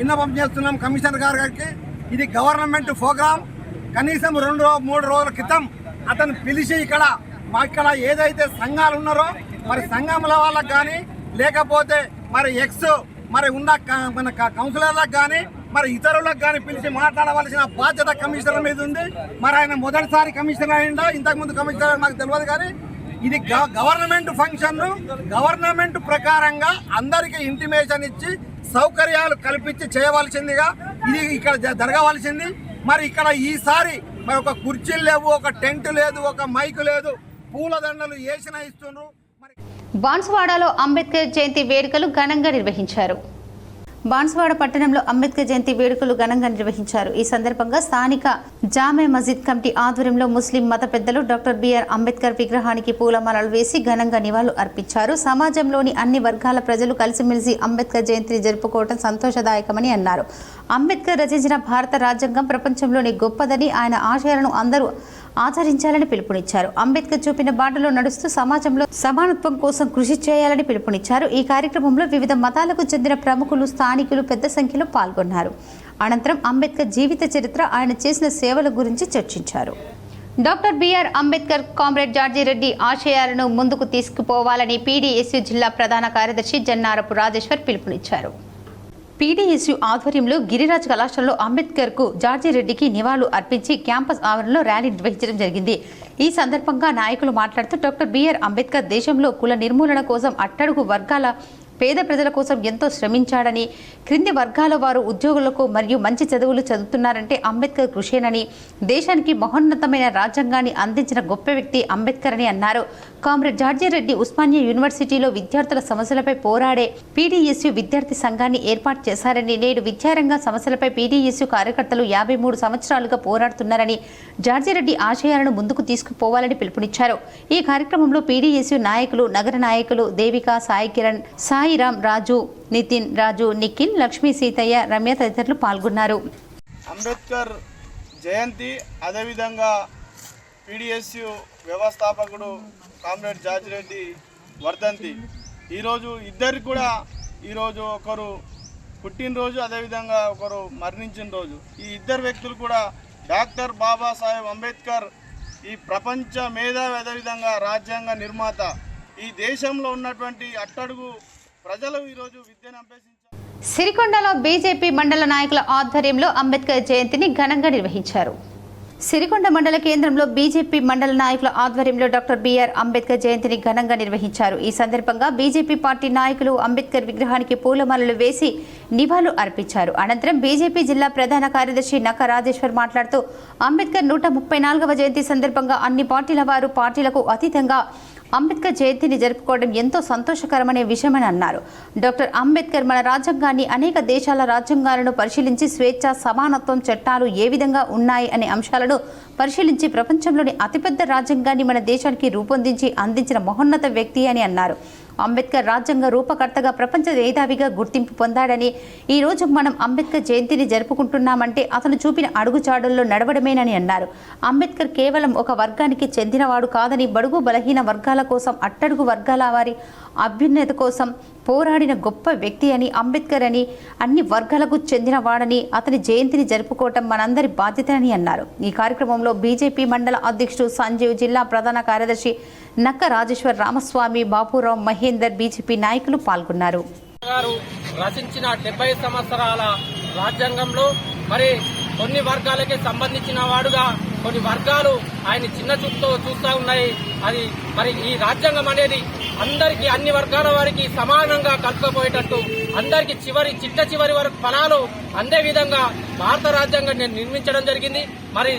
[SPEAKER 5] విన్నపం చేస్తున్నాం కమిషనర్ గారికి. ఇది గవర్నమెంట్ ప్రోగ్రాం. కనీసం 2-3 రోజుల క్రితం అతను పిలిచి ఇక్కడ ఏదైతే సంఘాలు ఉన్నారో మరి సంఘముల వాళ్ళకి కానీ లేకపోతే మరి ఉన్న మన కౌన్సిలర్లకు కానీ మరి ఇతరులకు కానీ పిలిచి మాట్లాడవలసిన బాధ్యత కమిషనర్ మీద ఉంది. మరి ఆయన మొదటిసారి కమిషనర్ అయిందా, ఇంతకుముందు కమిషనర్ నాకు తెలియదు, కానీ ఇది గవర్నమెంట్ ఫంక్షన్. గవర్నమెంట్ ప్రకారంగా అందరికీ ఇంటిమేషన్ ఇచ్చి సౌకర్యాలు కల్పించి చేయవలసిందిగా ఇది ఇక్కడ జరగవలసింది. మరి ఇక్కడ ఈసారి మరి ఒక కుర్చీలు లేవు, ఒక టెంట్ లేదు, ఒక మైకు లేదు, పూలదండలు వేసిన ఇస్తున్నారు.
[SPEAKER 1] బాన్సువాడలో అంబేద్కర్ జయంతి వేడుకలు ఘనంగా నిర్వహించారు. బాన్సువాడ పట్టణంలో అంబేద్కర్ జయంతి వేడుకలు ఘనంగా నిర్వహించారు. ఈ సందర్భంగా స్థానిక జామే మస్జిద్ కమిటీ ఆధ్వర్యంలో ముస్లిం మత పెద్దలు డాక్టర్ బిఆర్ అంబేద్కర్ విగ్రహానికి పూలమాలలు వేసి ఘనంగా నివాళులు అర్పించారు. సమాజంలోని అన్ని వర్గాల ప్రజలు కలిసిమెలిసి అంబేద్కర్ జయంతిని జరుపుకోవడం సంతోషదాయకమని అన్నారు. అంబేద్కర్ రచించిన భారత రాజ్యాంగం ప్రపంచంలోని గొప్పదని, ఆయన ఆశయాలను అందరూ ఆచరించాలని పిలుపునిచ్చారు. అంబేద్కర్ చూపిన బాటలో నడుస్తూ సమాజంలో సమానత్వం కోసం కృషి చేయాలని పిలుపునిచ్చారు. ఈ కార్యక్రమంలో వివిధ మతాలకు చెందిన ప్రముఖులు, స్థానికులు పెద్ద సంఖ్యలో పాల్గొన్నారు. అనంతరం అంబేద్కర్ జీవిత చరిత్ర, ఆయన చేసిన సేవల గురించి చర్చించారు. Doctor BR Ambedkar, comrade George Reddy ఆశయాలను ముందుకు తీసుకుపోవాలని పీడీఎస్యూ జిల్లా ప్రధాన కార్యదర్శి జన్నారపు రాజేశ్వర్ పిలుపునిచ్చారు. పీడీఎస్యూ ఆధ్వర్యంలో గిరిరాజ్ కళాశాలలో అంబేద్కర్కు జార్జి రెడ్డికి నివాళులు అర్పించి క్యాంపస్ ఆవరణలో ర్యాలీ నిర్వహించడం జరిగింది. ఈ సందర్భంగా నాయకులు మాట్లాడుతూ డాక్టర్ బిఆర్ అంబేద్కర్ దేశంలో కుల నిర్మూలన కోసం, అట్టడుగు వర్గాల పేద ప్రజల కోసం ఎంతో శ్రమించాడని, క్రింది వర్గాల వారు ఉద్యోగులకు మరియు మంచి చదువులు చదువుతున్నారంటే అంబేద్కర్ కృషేనని, దేశానికి మహోన్నతమైన రాజ్యాంగాన్ని అందించిన గొప్ప వ్యక్తి అంబేద్కర్ అని అన్నారు. కామ్రేడ్ జార్జి రెడ్డి ఉస్మానియా యూనివర్సిటీలో విద్యార్థుల సమస్యలపై పోరాడే పీడీఎస్యూ విద్యార్థి సంఘాన్ని ఏర్పాటు చేశారని, నేడు విద్యారంగ సమస్యలపై పీడీఎస్యూ కార్యకర్తలు 53 సంవత్సరాలుగా పోరాడుతున్నారని, జార్జి రెడ్డి ఆశయాలను ముందుకు తీసుకుపోవాలని పిలుపునిచ్చారు. ఈ కార్యక్రమంలో పీడీఎస్యూ నాయకులు, నగర నాయకులు దేవిక, సాయి కిరణ్, సాయిరామ్, రాజు, నితిన్, రాజు, నిఖిల్, లక్ష్మీ, సీతయ్య, రమ్య తదితరులు పాల్గొన్నారు.
[SPEAKER 6] అంబేద్కర్ జయంతి, అదేవిధంగా పీడీఎస్యూ వ్యవస్థాపకుడు కామ్రేడ్ జార్జి రెడ్డి వర్ధంతి, ఈరోజు ఇద్దరికి కూడా ఈరోజు ఒకరు పుట్టినరోజు, అదేవిధంగా ఒకరు మరణించిన రోజు. ఈ ఇద్దరు వ్యక్తులు కూడా డాక్టర్ బాబాసాహెబ్ అంబేద్కర్ ఈ ప్రపంచ మేధావి, అదేవిధంగా రాజ్యాంగ నిర్మాత. ఈ దేశంలో ఉన్నటువంటి అట్టడుగు ప్రజలు ఈరోజు విద్యను అభ్యసించారు.
[SPEAKER 1] సిరికొండలో బీజేపీ మండల నాయకుల ఆధ్వర్యంలో అంబేద్కర్ జయంతిని ఘనంగా నిర్వహించారు. సిరికొండ మండల కేంద్రంలో బీజేపీ మండల నాయకుల ఆధ్వర్యంలో డాక్టర్ బిఆర్ అంబేద్కర్ జయంతిని ఘనంగా నిర్వహించారు. ఈ సందర్భంగా బీజేపీ పార్టీ నాయకులు అంబేద్కర్ విగ్రహానికి పూలమాలలు వేసి నివాళులు అర్పించారు. అనంతరం బీజేపీ జిల్లా ప్రధాన కార్యదర్శి నక్క రాజేశ్వర్ మాట్లాడుతూ అంబేద్కర్ 134వ జయంతి సందర్భంగా అన్ని పార్టీల వారు పార్టీలకు అతీతంగా అంబేద్కర్ జయంతిని జరుపుకోవడం ఎంతో సంతోషకరమనే విషయమని అన్నారు. డాక్టర్ అంబేద్కర్ మన రాజ్యాంగాన్ని, అనేక దేశాల రాజ్యాంగాలను పరిశీలించి స్వేచ్ఛ, సమానత్వం చట్టాలు ఏ విధంగా ఉన్నాయి అనే అంశాలను పరిశీలించి ప్రపంచంలోని అతిపెద్ద రాజ్యాంగాన్ని మన దేశానికి రూపొందించి అందించిన మహోన్నత వ్యక్తి అని అన్నారు. అంబేద్కర్ రాజ్యాంగ రూపకర్తగా ప్రపంచ మేధావిగా గుర్తింపు పొందాడని, ఈ రోజు మనం అంబేద్కర్ జయంతిని జరుపుకుంటున్నామంటే అతను చూపిన అడుగుజాడల్లో నడవడమేనని అన్నారు. అంబేద్కర్ కేవలం ఒక వర్గానికి చెందినవాడు కాదని, బడుగు బలహీన వర్గాల కోసం, అట్టడుగు వర్గాల వారి అభ్యున్నత కోసం పోరాడిన గొప్ప వ్యక్తి అని, అంబేద్కర్ అని అన్ని వర్గాలకు చెందినవాడని, అతని జయంతిని జరుపుకోవటం మనందరి బాధ్యత అని అన్నారు. ఈ కార్యక్రమంలో బీజేపీ మండల అధ్యక్షుడు సంజీవ్, జిల్లా ప్రధాన కార్యదర్శి నక్క రాజేశ్వర్, రామస్వామి, బాపురావు, మహేందర్, బీజేపీ నాయకులు పాల్గొన్నారు.
[SPEAKER 7] రచించిన 70 సంవత్సరాల రాజ్యాంగంలో మరి కొన్ని వర్గాలకి సంబంధించిన వాడుగా కొన్ని వర్గాలు ఆయన చిన్న చూపుతో చూస్తూ ఉన్నాయి. అది మరి ఈ రాజ్యాంగం అనేది అందరికీ, అన్ని వర్గాల వారికి సమానంగా కలుపుకపోయేటట్టు, అందరికీ చిట్ట చివరి వరకు ఫలాలు అందే విధంగా భారత రాజ్యాంగాన్ని నిర్మించడం జరిగింది. మరి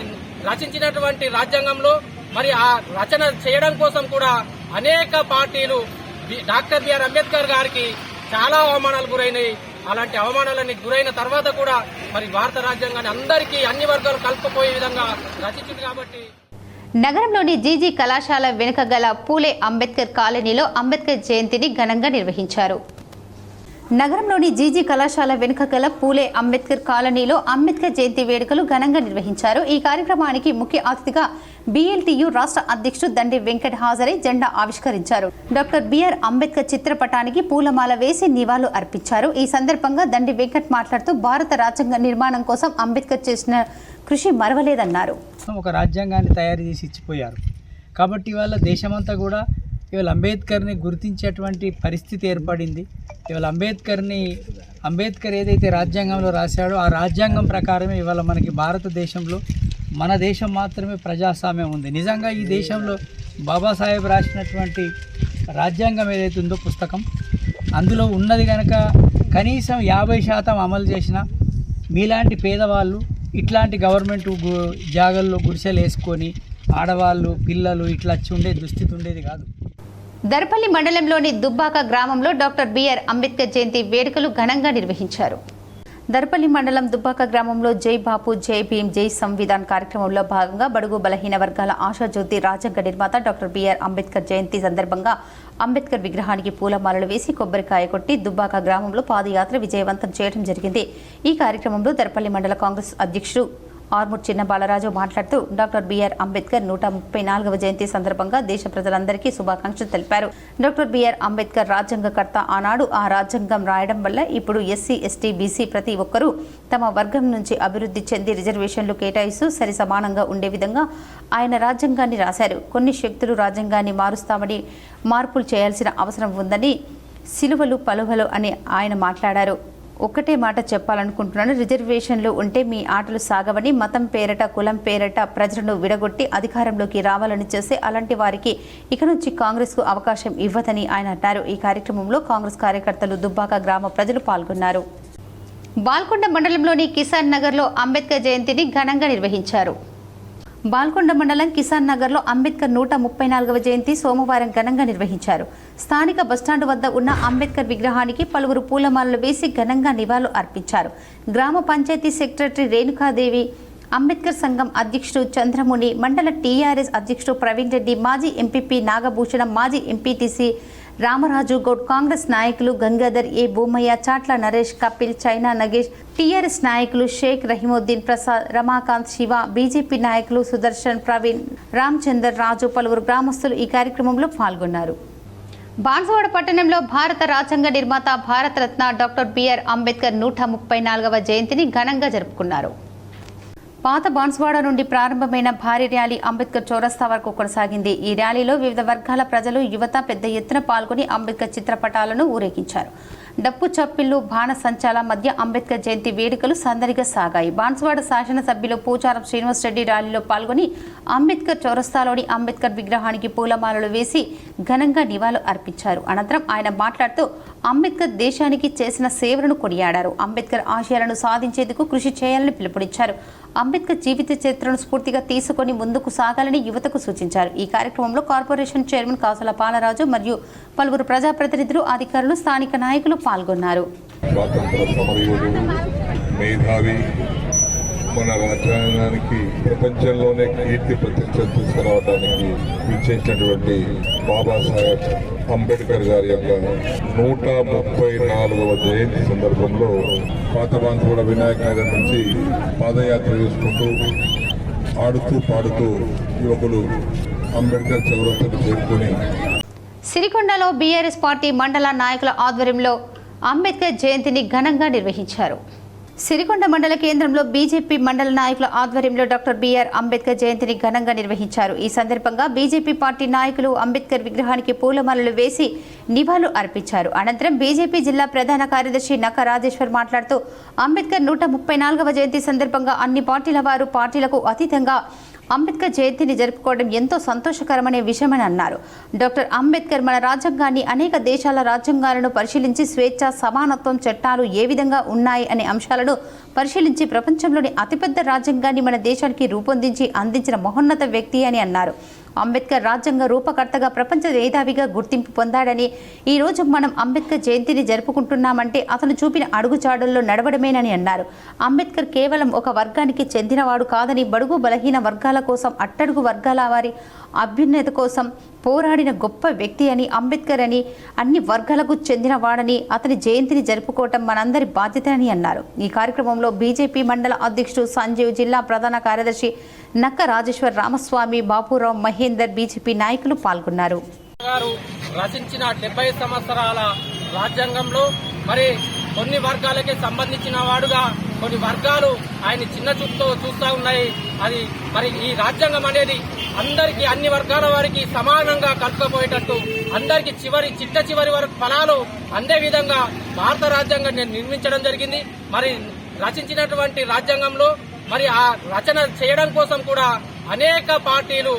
[SPEAKER 7] రచించినటువంటి రాజ్యాంగంలో మరి ఆ రచన చేయడం కోసం కూడా అనేక పార్టీలు డాక్టర్ బిఆర్ అంబేద్కర్ గారికి చాలా అవమానాలు గురైనాయి. అలాంటి అవమానాలని గురైన తర్వాత కూడా మరి భారత రాజ్యాంగాన్ని అందరికీ, అన్ని వర్గాలు కలుపుకుపోయే విధంగా రచించింది. కాబట్టి
[SPEAKER 1] నగరంలోని జీజీ కళాశాల వెనుక గల పూలే అంబేద్కర్ కాలనీలో అంబేద్కర్ జయంతిని ఘనంగా నిర్వహించారు. నగరంలోని జీజీ కళాశాల వెనుక గల పూలే అంబేద్కర్ కాలనీలో అంబేద్కర్ జయంతి వేడుకలు ఘనంగా నిర్వహించారు. ఈ కార్యక్రమానికి ముఖ్య అతిథిగా బీఎల్టీయూ రాష్ట్ర అధ్యక్షుడు దండి వెంకట్ హాజరై జెండా ఆవిష్కరించారు. డాక్టర్ బిఆర్ అంబేద్కర్ చిత్రపటానికి పూలమాల వేసి నివాళులు అర్పించారు. ఈ సందర్భంగా దండి వెంకట్ మాట్లాడుతూ భారత రాజ్యాంగ నిర్మాణం కోసం అంబేద్కర్ చేసిన కృషి మరవలేదన్నారు.
[SPEAKER 21] ఒక రాజ్యాంగాన్ని తయారు చేసి ఇచ్చిపోయారు కాబట్టి ఇవాళ దేశమంతా కూడా ఇవాళ అంబేద్కర్ని గుర్తించేటువంటి పరిస్థితి ఏర్పడింది. ఇవాళ అంబేద్కర్ ఏదైతే రాజ్యాంగంలో రాశాడో ఆ రాజ్యాంగం ప్రకారమే ఇవాళ మనకి భారతదేశంలో మన దేశం మాత్రమే ప్రజాస్వామ్యం ఉంది. నిజంగా ఈ దేశంలో బాబాసాహెబ్ రాసినటువంటి రాజ్యాంగం ఏదైతే ఉందో పుస్తకం, అందులో ఉన్నది కనుక కనీసం 50% అమలు చేసిన మీలాంటి పేదవాళ్ళు ఇట్లాంటి గవర్నమెంట్ జాగల్లో గుడిసెలు వేసుకొని ఆడవాళ్ళు, పిల్లలు ఇట్లా వచ్చి ఉండే దుస్థితి ఉండేది కాదు.
[SPEAKER 1] దర్పల్లి మండలంలోని దుబ్బాక గ్రామంలో డాక్టర్ బిఆర్ అంబేద్కర్ జయంతి వేడుకలు ఘనంగా నిర్వహించారు. దర్పల్లి మండలం దుబ్బాక గ్రామంలో జై బాపు, జై భీం, జై సంవిధాన్ కార్యక్రమంలో భాగంగా బడుగు బలహీన వర్గాల ఆశాజ్యోతి రాజ్యాంగ నిర్మాత డాక్టర్ బిఆర్ అంబేద్కర్ జయంతి సందర్భంగా అంబేద్కర్ విగ్రహానికి పూలమాలలు వేసి కొబ్బరికాయ కొట్టి దుబ్బాక గ్రామంలో పాదయాత్ర విజయవంతం చేయడం జరిగింది. ఈ కార్యక్రమంలో దర్పల్లి మండల కాంగ్రెస్ అధ్యక్షుడు ఆర్మూర్ చిన్న బాలరాజు మాట్లాడుతూ డాక్టర్ బిఆర్ అంబేద్కర్ 134వ జయంతి సందర్భంగా దేశ ప్రజలందరికీ శుభాకాంక్షలు తెలిపారు. డాక్టర్ బిఆర్ అంబేద్కర్ రాజ్యాంగకర్త. ఆనాడు ఆ రాజ్యాంగం రాయడం వల్ల ఇప్పుడు ఎస్సీ, ఎస్టీ, బీసీ ప్రతి ఒక్కరూ తమ వర్గం నుంచి అభివృద్ధి చెంది రిజర్వేషన్లు కేటాయిస్తూ సరి సమానంగా ఉండే విధంగా ఆయన రాజ్యాంగాన్ని రాశారు. కొన్ని శక్తులు రాజ్యాంగాన్ని మారుస్తామని, మార్పులు చేయాల్సిన అవసరం ఉందని సిలువలు పలువలు అని ఆయన మాట్లాడారు. ఒక్కటే మాట చెప్పాలనుకుంటున్నాను, రిజర్వేషన్లు ఉంటే మీ ఆటలు సాగవని, మతం పేరట, కులం పేరట ప్రజలను విడగొట్టి అధికారంలోకి రావాలని చేస్తే అలాంటి వారికి ఇక నుంచి కాంగ్రెస్కు అవకాశం ఇవ్వదని ఆయన అన్నారు. ఈ కార్యక్రమంలో కాంగ్రెస్ కార్యకర్తలు, దుబ్బాక గ్రామ ప్రజలు పాల్గొన్నారు. బాల్కొండ మండలంలోని కిసాన్ నగర్లో అంబేద్కర్ జయంతిని ఘనంగా నిర్వహించారు. బాల్కొండ మండలం కిసాన్ నగర్లో అంబేద్కర్ 134వ జయంతి సోమవారం ఘనంగా నిర్వహించారు. స్థానిక బస్టాండ్ వద్ద ఉన్న అంబేద్కర్ విగ్రహానికి పలువురు పూలమాలలు వేసి ఘనంగా నివాళులు అర్పించారు. గ్రామ పంచాయతీ సెక్రటరీ రేణుకాదేవి, అంబేద్కర్ సంఘం అధ్యక్షుడు చంద్రముని, మండల టీఆర్ఎస్ అధ్యక్షుడు ప్రవీణ్ రెడ్డి, మాజీ ఎంపీపీ నాగభూషణం, మాజీ ఎంపీటీసీ రామరాజు గౌడ్, కాంగ్రెస్ నాయకులు గంగాధర్, ఏ భూమయ్య, చాట్ల నరేష్, కపిల్, చైనా నగేష్, టీఆర్ఎస్ నాయకులు షేక్ రహీముద్దీన్, ప్రసాద్, రమాకాంత్, శివ, బీజేపీ నాయకులు సుదర్శన్, ప్రవీణ్, రామచందర్, రాజు, పలువురు గ్రామస్తులు ఈ కార్యక్రమంలో పాల్గొన్నారు. బాన్సువాడ పట్టణంలో భారత రాజ్యాంగ నిర్మాత, భారతరత్న డాక్టర్ బిఆర్ అంబేద్కర్ 134వ జయంతిని ఘనంగా జరుపుకున్నారు. పాత బాన్సువాడ నుండి ప్రారంభమైన భారీ ర్యాలీ అంబేద్కర్ చౌరస్తా వరకు కొనసాగింది. ఈ ర్యాలీలో వివిధ వర్గాల ప్రజలు, యువత పెద్ద ఎత్తున పాల్గొని అంబేద్కర్ చిత్రపటాలను ఊరేగించారు. డప్పు చప్పిళ్లు, బాణ సంచాల మధ్య అంబేద్కర్ జయంతి వేడుకలు సందడిగా సాగాయి. బాన్సువాడ శాసనసభ్యులు పూచారం శ్రీనివాస్ రెడ్డి ర్యాలీలో పాల్గొని అంబేద్కర్ చౌరస్తాలోని అంబేద్కర్ విగ్రహానికి పూలమాలలు వేసి ఘనంగా నివాళులు అర్పించారు. అనంతరం ఆయన మాట్లాడుతూ అంబేద్కర్ దేశానికి చేసిన సేవలను కొనియాడారు. అంబేద్కర్ ఆశయాలను సాధించేందుకు కృషి చేయాలని పిలుపునిచ్చారు. అంబేద్కర్ జీవిత చరిత్రను స్ఫూర్తిగా తీసుకొని ముందుకు సాగాలని యువతకు సూచించారు. ఈ కార్యక్రమంలో కార్పొరేషన్ చైర్మన్ కాసుల పాలరాజు మరియు పలువురు ప్రజాప్రతినిధులు, అధికారులు, స్థానిక నాయకులు పాల్గొన్నారు.
[SPEAKER 22] స్వాతంత్ర సమరయోధుడు, మేధావి,
[SPEAKER 2] మన రాజ్యాంగానికి ప్రపంచంలోనే కీర్తి ప్రతిష్టలు తీసుకురావడానికి విచ్చేసినటువంటి బాబాసాహెబ్ అంబేద్కర్ గారి యొక్క 134వ జయంతి సందర్భంలో పాతబాన్సోడ వినాయక నగర్ నుంచి పాదయాత్ర చేసుకుంటూ ఆడుతూ పాడుతూ యువకులు అంబేద్కర్ చౌరస్తాకు చేరుకుని
[SPEAKER 1] సిరికొండలో బీఆర్ఎస్ పార్టీ మండల నాయకుల ఆధ్వర్యంలో అంబేద్కర్ జయంతిని ఘనంగా నిర్వహించారు. సిరికొండ మండల కేంద్రంలో బీజేపీ మండల నాయకుల ఆధ్వర్యంలో డాక్టర్ బిఆర్ అంబేద్కర్ జయంతిని ఘనంగా నిర్వహించారు. ఈ సందర్భంగా బీజేపీ పార్టీ నాయకులు అంబేద్కర్ విగ్రహానికి పూలమాలలు వేసి నివాళులు అర్పించారు. అనంతరం బీజేపీ జిల్లా ప్రధాన కార్యదర్శి నక్క రాజేశ్వర్ మాట్లాడుతూ అంబేద్కర్ 134వ జయంతి సందర్భంగా అన్ని పార్టీల వారు పార్టీలకు అతీతంగా అంబేద్కర్ జయంతిని జరుపుకోవడం ఎంతో సంతోషకరమనే విషయమని అన్నారు. డాక్టర్ అంబేద్కర్ మన రాజ్యాంగాన్ని అనేక దేశాల రాజ్యాంగాలను పరిశీలించి స్వేచ్ఛ, సమానత్వం చట్టాలు ఏ విధంగా ఉన్నాయి అనే అంశాలను పరిశీలించి ప్రపంచంలోని అతిపెద్ద రాజ్యాంగాన్ని మన దేశానికి రూపొందించి అందించిన మహోన్నత వ్యక్తి అని అన్నారు. అంబేద్కర్ రాజ్యాంగ రూపకర్తగా ప్రపంచ మేధావిగా గుర్తింపు పొందాడని, ఈ రోజు మనం అంబేద్కర్ జయంతిని జరుపుకుంటున్నామంటే అతను చూపిన అడుగుజాడల్లో నడవడమేనని అన్నారు. అంబేద్కర్ కేవలం ఒక వర్గానికి చెందినవాడు కాదని, బడుగు బలహీన వర్గాల కోసం, అట్టడుగు వర్గాల వారి అభ్యున్నత కోసం పోరాడిన గొప్ప వ్యక్తి అని, అంబేద్కర్ అని అన్ని వర్గాలకు చెందినవాడని, అతని జయంతిని జరుపుకోవటం మనందరి బాధ్యత అని అన్నారు. ఈ కార్యక్రమంలో బీజేపీ మండల అధ్యక్షుడు సంజీవ్, జిల్లా ప్రధాన కార్యదర్శి నక్క రాజేశ్వర్, రామస్వామి, బాపురావు, మహేందర్, బీజేపీ నాయకులు పాల్గొన్నారు.
[SPEAKER 7] రచించిన 70 సంవత్సరాల రాజ్యాంగంలో మరి కొన్ని వర్గాలకే సంబంధించిన వాడుగా కొన్ని వర్గాలు ఆయన చిన్న చూపుతో చూస్తూ ఉన్నాయి. అది మరి ఈ రాజ్యాంగం అనేది అందరికీ, అన్ని వర్గాల వారికి సమానంగా కలుపుకపోయేటట్టు అందరికీ చిట్ట చివరి వరకు ఫలాలు అందే విధంగా భారత రాజ్యాంగాన్ని నిర్మించడం జరిగింది. మరి రచించినటువంటి రాజ్యాంగంలో మరి ఆ రచన చేయడం కోసం కూడా అనేక పార్టీలు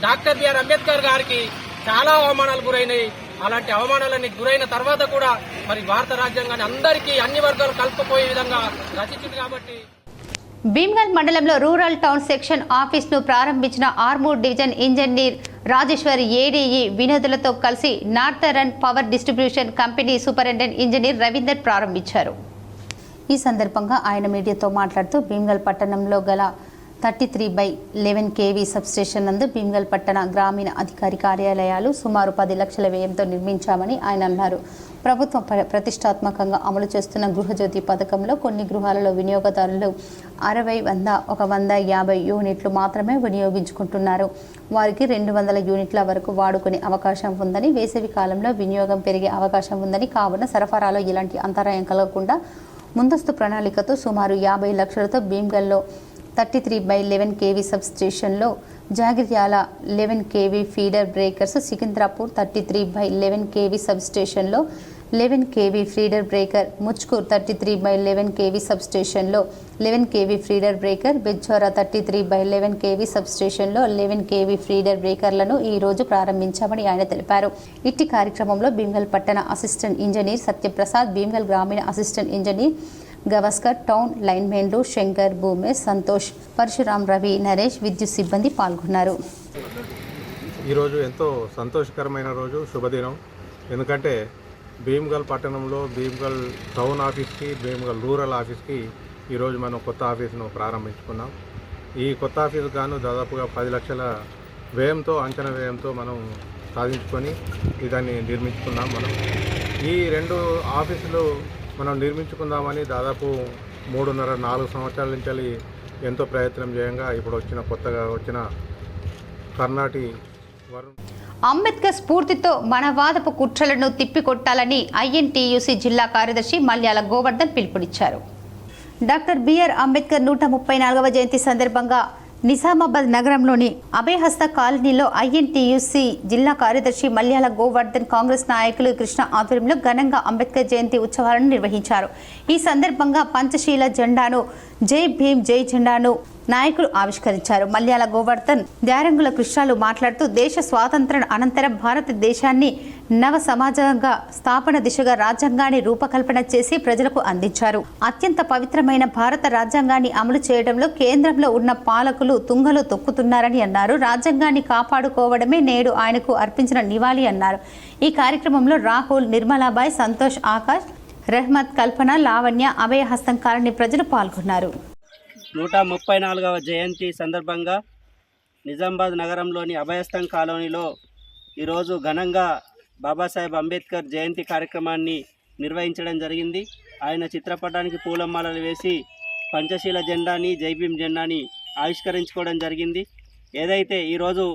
[SPEAKER 7] డాక్టర్ బిఆర్ అంబేద్కర్ గారికి చాలా అవమానాలు గురైనాయి. అలాంటి అవమానాలన్నీ గురైన తర్వాత కూడా మరి భారత రాజ్యాంగాన్ని అందరికీ, అన్ని వర్గాలు కలుపుకుపోయే విధంగా రచించింది. కాబట్టి
[SPEAKER 1] భీమ్గల్ మండలంలో రూరల్ టౌన్ సెక్షన్ ఆఫీస్ను ప్రారంభించిన Armoor division engineer Rajeshwar, ADE వినోదులతో కలిసి northern power distribution company superintendent engineer Ravinder ప్రారంభించారు. ఈ సందర్భంగా ఆయన మీడియాతో మాట్లాడుతూ భీమ్గల్ పట్టణంలో గల 33/11 kV సబ్స్టేషన్ నందు భీమ్గల్ పట్టణ గ్రామీణ అధికారి కార్యాలయాలు సుమారు 10 లక్షల వ్యయంతో నిర్మించామని ఆయన అన్నారు. ప్రభుత్వం ప్రతిష్టాత్మకంగా అమలు చేస్తున్న గృహజ్యోతి పథకంలో కొన్ని గృహాలలో వినియోగదారులు 60, 100, 150 యూనిట్లు మాత్రమే వినియోగించుకుంటున్నారు. వారికి 200 యూనిట్ల వరకు వాడుకునే అవకాశం ఉందని, వేసవి కాలంలో వినియోగం పెరిగే అవకాశం ఉందని, కావున సరఫరాలో ఎలాంటి అంతరాయం కలగకుండా ముందస్తు ప్రణాళికతో సుమారు 50 లక్షలతో భీమ్గల్లో 33/11 kV సబ్స్టేషన్లో, Jagiryal 11 kV feeder breakers, Sikindrapur 33/11 kV సబ్స్టేషన్లో 11 kV feeder breaker, Muchkur 33/11 kV సబ్స్టేషన్లో 11 kV feeder breaker, Bejjora 33/11 kV సబ్స్టేషన్లో 11 kV ఫీడర్ బ్రేకర్లను ఈ రోజు ప్రారంభించామని ఆయన తెలిపారు. ఇట్టి కార్యక్రమంలో భీమ్గల్ పట్టణ అసిస్టెంట్ ఇంజనీర్ సత్యప్రసాద్, భీమ్గల్ గ్రామీణ అసిస్టెంట్ ఇంజనీర్ గవస్కర్, టౌన్ లైన్మెన్లు శంకర్, భూమేష్, సంతోష్, పరశురాం, రవి, నరేష్, విద్యుత్ సిబ్బంది పాల్గొన్నారు.
[SPEAKER 22] ఈరోజు ఎంతో సంతోషకరమైన రోజు, శుభదినం. ఎందుకంటే భీమ్గల్ పట్టణంలో భీమ్గల్ టౌన్ ఆఫీస్కి, భీమ్గల్ రూరల్ ఆఫీస్కి ఈరోజు మనం కొత్త ఆఫీసును ప్రారంభించుకున్నాం. ఈ కొత్త ఆఫీసు గాను దాదాపుగా 10 లక్షల వ్యయంతో, అంచనా వ్యయంతో మనం సాధించుకొని దాన్ని నిర్మించుకున్నాం. మనం ఈ 2 ఆఫీసులు మనం నిర్మించుకుందామని దాదాపు 3.5-4 సంవత్సరాల నుంచి ఎంతో ప్రయత్నం చేయంగా ఇప్పుడు కొత్తగా వచ్చిన కర్ణాటి
[SPEAKER 1] అంబేద్కర్ స్ఫూర్తితో మనవాదపు కుట్రలను తిప్పికొట్టాలని ఐఎన్టీయూసీ జిల్లా కార్యదర్శి మల్యాల గోవర్ధన్ పిలుపునిచ్చారు. డాక్టర్ బిఆర్ అంబేద్కర్ 134వ జయంతి సందర్భంగా నిజామాబాద్ నగరంలోని అభయహస్త కాలనీలో ఐఎన్టీయూసీ జిల్లా కార్యదర్శి మల్యాల గోవర్ధన్, కాంగ్రెస్ నాయకులు కృష్ణ ఆధ్వర్యంలో ఘనంగా అంబేద్కర్ జయంతి ఉత్సవాలను నిర్వహించారు. ఈ సందర్భంగా పంచశీల జెండాను, జై భీమ్ జై జెండాను నాయకులు ఆవిష్కరించారు. మల్యాల గోవర్ధన్, ద్యారంగుల కృష్ణాలు మాట్లాడుతూ దేశ స్వాతంత్ర్యం అనంతరం భారతదేశాన్ని నవ సమాజంగా స్థాపన దిశగా రాజ్యాంగాన్ని రూపకల్పన చేసి ప్రజలకు అందించారు. అత్యంత పవిత్రమైన భారత రాజ్యాంగాన్ని అమలు చేయడంలో కేంద్రంలో ఉన్న పాలకులు తుంగలో తొక్కుతున్నారని అన్నారు. రాజ్యాంగాన్ని కాపాడుకోవడమే నేడు ఆయనకు అర్పించిన నివాళి అన్నారు. ఈ కార్యక్రమంలో రాహుల్, నిర్మలాబాయ్, సంతోష్, ఆకాష్, రెహ్మత్, కల్పన, లావణ్య, అభయహస్తం కాలనీ ప్రజలు పాల్గొన్నారు.
[SPEAKER 3] 134వ జయంతి సందర్భంగా నిజామాబాద్ నగరంలోని అభయస్థం కాలనీలో ఈరోజు ఘనంగా బాబాసాహెబ్ అంబేద్కర్ జయంతి కార్యక్రమాన్ని నిర్వహించడం జరిగింది. ఆయన చిత్రపటానికి పూలమాలలు వేసి పంచశీల జెండాని, జై భీమ్ జెండాని ఆవిష్కరించుకోవడం జరిగింది. ఏదైతే ఈరోజు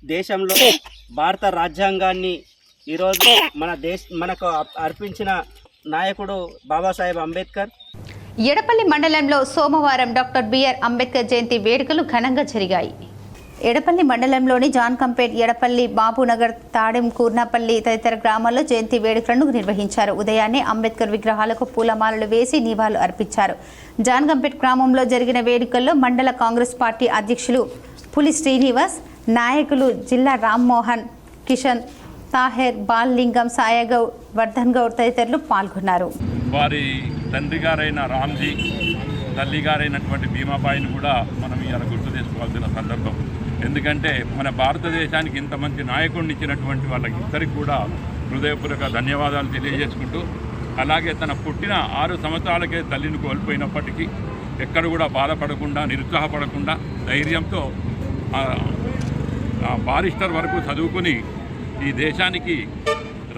[SPEAKER 3] దేశంలో భారత రాజ్యాంగాన్ని ఈరోజు మనకు అర్పించిన నాయకుడు బాబాసాహెబ్ అంబేద్కర్.
[SPEAKER 1] ఎడపల్లి మండలంలో సోమవారం డాక్టర్ బిఆర్ అంబేద్కర్ జయంతి వేడుకలు ఘనంగా జరిగాయి. ఎడపల్లి మండలంలోని జాన్కంపేట్, ఎడపల్లి, బాబునగర్, తాడెం, కూర్నాపల్లి తదితర గ్రామాల్లో జయంతి వేడుకలను నిర్వహించారు. ఉదయాన్నే అంబేద్కర్ విగ్రహాలకు పూలమాలలు వేసి నివాళులు అర్పించారు. జాన్కంపేట్ గ్రామంలో జరిగిన వేడుకల్లో మండల కాంగ్రెస్ పార్టీ అధ్యక్షులు పులి శ్రీనివాస్, నాయకులు జిల్లా రామ్మోహన్, కిషన్, తాహెర్, బాల్లింగం, సాయగౌడ్, వర్ధన్ గౌడ్ తదితరులు పాల్గొన్నారు.
[SPEAKER 4] వారి తండ్రి గారైన రామ్జీ, తల్లి గారైనటువంటి భీమాబాయిని కూడా మనం ఇలా గుర్తు చేసుకోవాల్సిన సందర్భం. ఎందుకంటే మన భారతదేశానికి ఇంత మంచి నాయకుడిని ఇచ్చినటువంటి వాళ్ళకి ఇద్దరికి కూడా హృదయపూర్వక ధన్యవాదాలు తెలియజేసుకుంటూ, అలాగే తన పుట్టిన 6 సంవత్సరాలకే తల్లిని కోల్పోయినప్పటికీ ఎక్కడ కూడా బాధపడకుండా, నిరుత్సాహపడకుండా ధైర్యంతో బారిస్టర్ వరకు చదువుకుని ఈ దేశానికి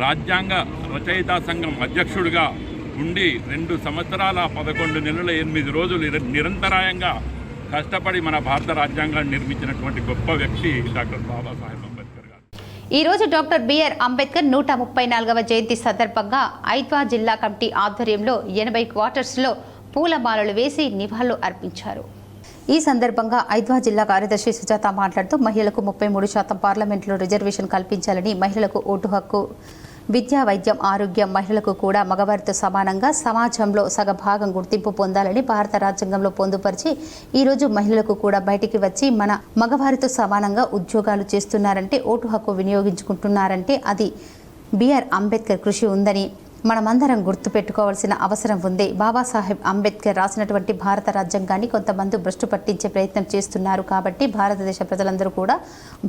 [SPEAKER 4] రాజ్యాంగ రచయితా సంఘం అధ్యక్షుడిగా ఉండి 2 సంవత్సరాల 11 నెలల 8 రోజులు నిరంతరాయంగా కష్టపడి మన భారత రాజ్యాంగాన్ని నిర్మించినటువంటి గొప్ప వ్యక్తి డాక్టర్ బాబాసాహెబ్ అంబేద్కర్ గారు.
[SPEAKER 1] ఈరోజు డాక్టర్ బిఆర్ అంబేద్కర్ 134వ జయంతి సందర్భంగా ఐద్వా జిల్లా కమిటీ ఆధ్వర్యంలో 80 క్వార్టర్స్లో పూలమాలలు వేసి నివాళులు అర్పించారు. ఈ సందర్భంగా ఐద్వా జిల్లా కార్యదర్శి సుజాత మాట్లాడుతూ మహిళలకు 33% పార్లమెంట్లో రిజర్వేషన్ కల్పించాలని, మహిళలకు ఓటు హక్కు, విద్యా, వైద్యం, ఆరోగ్యం, మహిళలకు కూడా మగవారితో సమానంగా సమాజంలో సగభాగం గుర్తింపు పొందాలని భారత రాజ్యాంగంలో పొందుపరిచి ఈరోజు మహిళలకు కూడా బయటికి వచ్చి మన మగవారితో సమానంగా ఉద్యోగాలు చేస్తున్నారంటే, ఓటు హక్కు వినియోగించుకుంటున్నారంటే అది బిఆర్ అంబేద్కర్ కృషి ఉందని మనమందరం గుర్తుపెట్టుకోవాల్సిన అవసరం ఉంది. బాబాసాహెబ్ అంబేద్కర్ రాసినటువంటి భారత రాజ్యాంగాన్ని కొంతమంది భ్రష్టు పట్టించే ప్రయత్నం చేస్తున్నారు. కాబట్టి భారతదేశ ప్రజలందరూ కూడా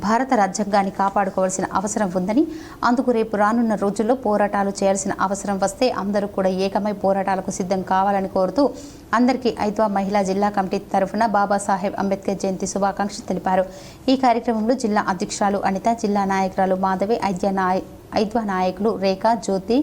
[SPEAKER 1] భారత రాజ్యాంగాన్ని కాపాడుకోవాల్సిన అవసరం ఉందని, అందుకు రేపు రానున్న రోజుల్లో పోరాటాలు చేయాల్సిన అవసరం వస్తే అందరూ కూడా ఏకమై పోరాటాలకు సిద్ధం కావాలని కోరుతూ అందరికీ ఐద్వా మహిళా జిల్లా కమిటీ తరఫున బాబాసాహెబ్ అంబేద్కర్ జయంతి శుభాకాంక్షలు తెలిపారు. ఈ కార్యక్రమంలో జిల్లా అధ్యక్షురాలు అనిత, జిల్లా నాయకురాలు మాధవి, ఐద్వా నాయకులు రేఖ, జ్యోతి,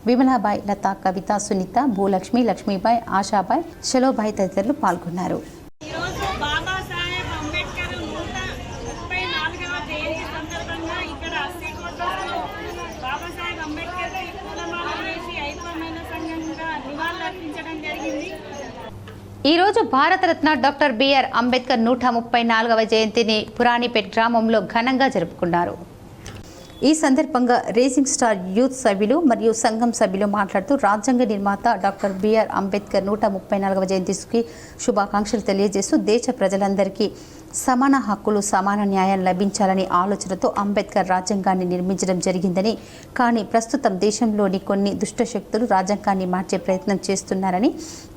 [SPEAKER 1] విమలాబాయ్, లత, కవిత, సునీత, భూలక్ష్మి, లక్ష్మీబాయ్, ఆశాబాయ్, శలోబాయ్ తదితరులు పాల్గొన్నారు.
[SPEAKER 23] ఈరోజు బాబాసాహెబ్ అంబేద్కర్ 134వ జయంతి సందర్భంగా ఇక్కడ శ్రీకోటలో బాబాసాహెబ్ అంబేద్కర్కి పూలమాలలు వేసి ఐద్వా మహిళా సంఘంగా నివాళులు అర్పించడం జరిగింది.
[SPEAKER 1] ఈరోజు భారతరత్న డాక్టర్ బిఆర్ అంబేద్కర్ 134వ జయంతిని పురాణిపేట్ గ్రామంలో ఘనంగా జరుపుకున్నారు. ఈ సందర్భంగా రేసింగ్ స్టార్ యూత్ సభ్యులు మరియు సంఘం సభ్యులు మాట్లాడుతూ రాజ్యాంగ నిర్మాత డాక్టర్ బిఆర్ అంబేద్కర్ 134వ జయంతికి శుభాకాంక్షలు తెలియజేస్తూ దేశ ప్రజలందరికీ సమాన హక్కులు, సమాన న్యాయం లభించాలని ఆలోచనతో అంబేద్కర్ రాజ్యాంగాన్ని నిర్మించడం జరిగిందని, కానీ ప్రస్తుతం దేశంలోని కొన్ని దుష్టశక్తులు రాజ్యాంగాన్ని మార్చే ప్రయత్నం చేస్తున్నారని,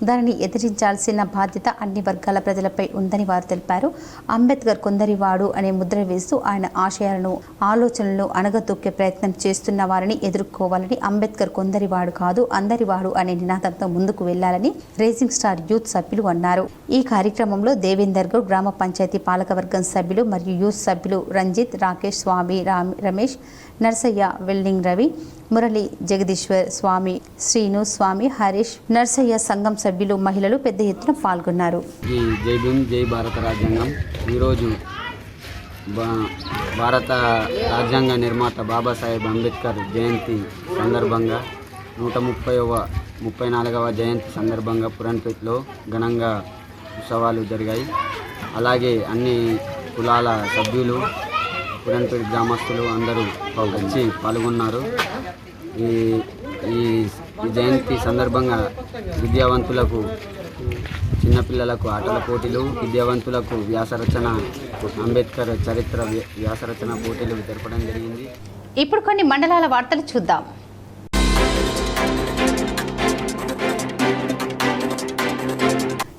[SPEAKER 1] దానిని ఎదిరించాల్సిన బాధ్యత అన్ని వర్గాల ప్రజలపై ఉందని వారు తెలిపారు. అంబేద్కర్ కొందరివాడు అనే ముద్ర వేస్తూ ఆయన ఆశయాలను, ఆలోచనలను అణగదొక్కే ప్రయత్నం చేస్తున్న వారిని ఎదుర్కోవాలని, అంబేద్కర్ కొందరివాడు కాదు అందరివాడు అనే నినాదంతో ముందుకు వెళ్లాలని రేసింగ్ స్టార్ యూత్ సభ్యులు అన్నారు. ఈ కార్యక్రమంలో దేవేందర్ గౌడ్, గ్రామ పంచాయతీ పాలకవర్గం సభ్యులు మరియు యూత్ సభ్యులు రంజిత్, రాకేష్, స్వామి, రమేష్, నర్సయ్య, వెల్డింగ్ రవి, మురళి, జగదీశ్వర్, స్వామి, శ్రీను, స్వామి, హరీష్, నర్సయ్య సంఘం సభ్యులు, మహిళలు పెద్ద ఎత్తున పాల్గొన్నారు.
[SPEAKER 24] జై భీమ్, జై భారత రాజ్యాంగం. ఈరోజు భారత రాజ్యాంగ నిర్మాత బాబాసాహెబ్ అంబేద్కర్ జయంతి సందర్భంగా 134వ జయంతి సందర్భంగా పురాణపేటలో ఘనంగా ఉత్సవాలు జరిగాయి. అలాగే అన్ని కులాల సభ్యులు, పురాణపేట గ్రామస్తులు అందరూ వచ్చి పాల్గొన్నారు. ఈ జయంతి సందర్భంగా విద్యావంతులకు, చిన్నపిల్లలకు ఆటల పోటీలు, విద్యావంతులకు వ్యాసరచన, అంబేద్కర్ చరిత్ర వ్యాసరచన పోటీలు జరపడం జరిగింది.
[SPEAKER 1] ఇప్పుడు కొన్ని మండలాల వార్తలు చూద్దాం.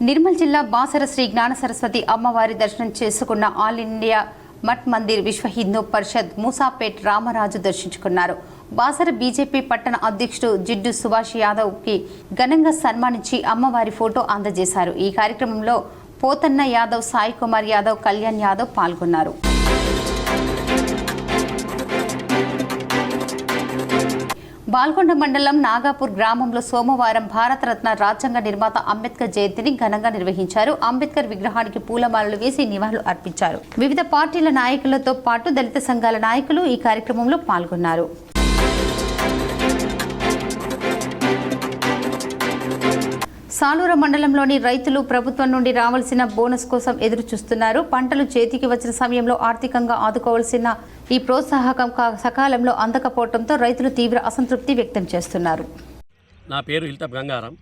[SPEAKER 1] నిర్మల్ జిల్లా బాసర శ్రీ జ్ఞాన సరస్వతి అమ్మవారి దర్శనం చేసుకున్న ఆల్ ఇండియా మఠ్ మందిర్ విశ్వ హిందూ పరిషత్ మూసాపేట్ రామరాజు దర్శించుకున్నారు. బాసర బీజేపీ పట్టణ అధ్యక్షుడు జిడ్డు సుభాష్ యాదవ్కి ఘనంగా సన్మానించి అమ్మవారి ఫోటో అందజేశారు. ఈ కార్యక్రమంలో పోతన్న యాదవ్, సాయి కుమార్ యాదవ్, కళ్యాణ్ యాదవ్ పాల్గొన్నారు. బాల్కొండ మండలం నాగాపూర్ గ్రామంలో సోమవారం భారతరత్న రాజ్యాంగ నిర్మాత అంబేద్కర్ జయంతిని ఘనంగా నిర్వహించారు. అంబేద్కర్ విగ్రహానికి పూలమాలలు వేసి నివాళులు అర్పించారు. వివిధ పార్టీల నాయకులతో పాటు దళిత సంఘాల నాయకులు ఈ కార్యక్రమంలో పాల్గొన్నారు. సాలూర మండలంలోని రైతులు ప్రభుత్వం నుండి రావాల్సిన బోనస్ కోసం ఎదురు చూస్తున్నారు. పంటలు చేతికి వచ్చిన సమయంలో ఆర్థికంగా ఆదుకోవాల్సిన ఈ ప్రోత్సాహకం సకాలంలో అందకపోవడంతో రైతులు తీవ్ర అసంతృప్తి వ్యక్తం చేస్తున్నారు.
[SPEAKER 8] నా పేరు ఇల్తబ్ గంగారం,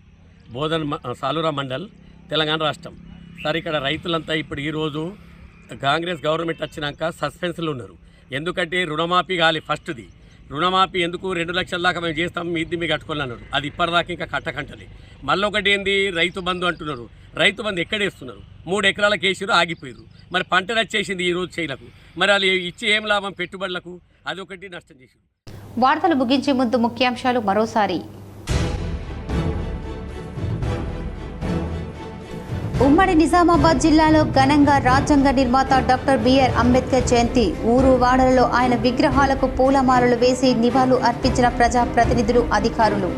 [SPEAKER 8] బోధన్ సాలూరా మండల్, తెలంగాణ రాష్ట్రం. సార్, ఇక్కడ రైతులంతా ఇప్పుడు ఈరోజు కాంగ్రెస్ గవర్నమెంట్ వచ్చినాక సస్పెన్స్లో ఉన్నారు. ఎందుకంటే రుణమాఫీ కాలి ఫస్ట్ది. రుణమాఫీ ఎందుకు 2 లక్షల దాకా మేము చేస్తాం, మీ కట్టుకోవాలి అన్నారు. అది ఇప్పటిదాకా ఇంకా కట్టకంటది. మళ్ళీ ఒకటి ఏంది, రైతు బంధు అంటున్నారు. రైతు బంధు ఎక్కడేస్తున్నారు? 3 ఎకరాలకు వేసారు, ఆగిపోయారు. మరి పంట వచ్చేసింది ఈరోజు చేయలకు. మరి వాళ్ళు ఇచ్చి ఏం లాభం పెట్టుబడులకు? అదొకటి నష్టం చేసింది.
[SPEAKER 1] వార్తలు ముగించే ముందు ముఖ్యాంశాలు మరోసారి. ఉమ్మడి నిజామాబాద్ జిల్లాలో ఘనంగా రాజ్యాంగ నిర్మాత డాక్టర్ బిఆర్ అంబేద్కర్ జయంతి. ఊరు వాడలలో ఆయన విగ్రహాలకు పూలమాలలు వేసి నివాళులు అర్పించిన ప్రజాప్రతినిధులు, అధికారులు.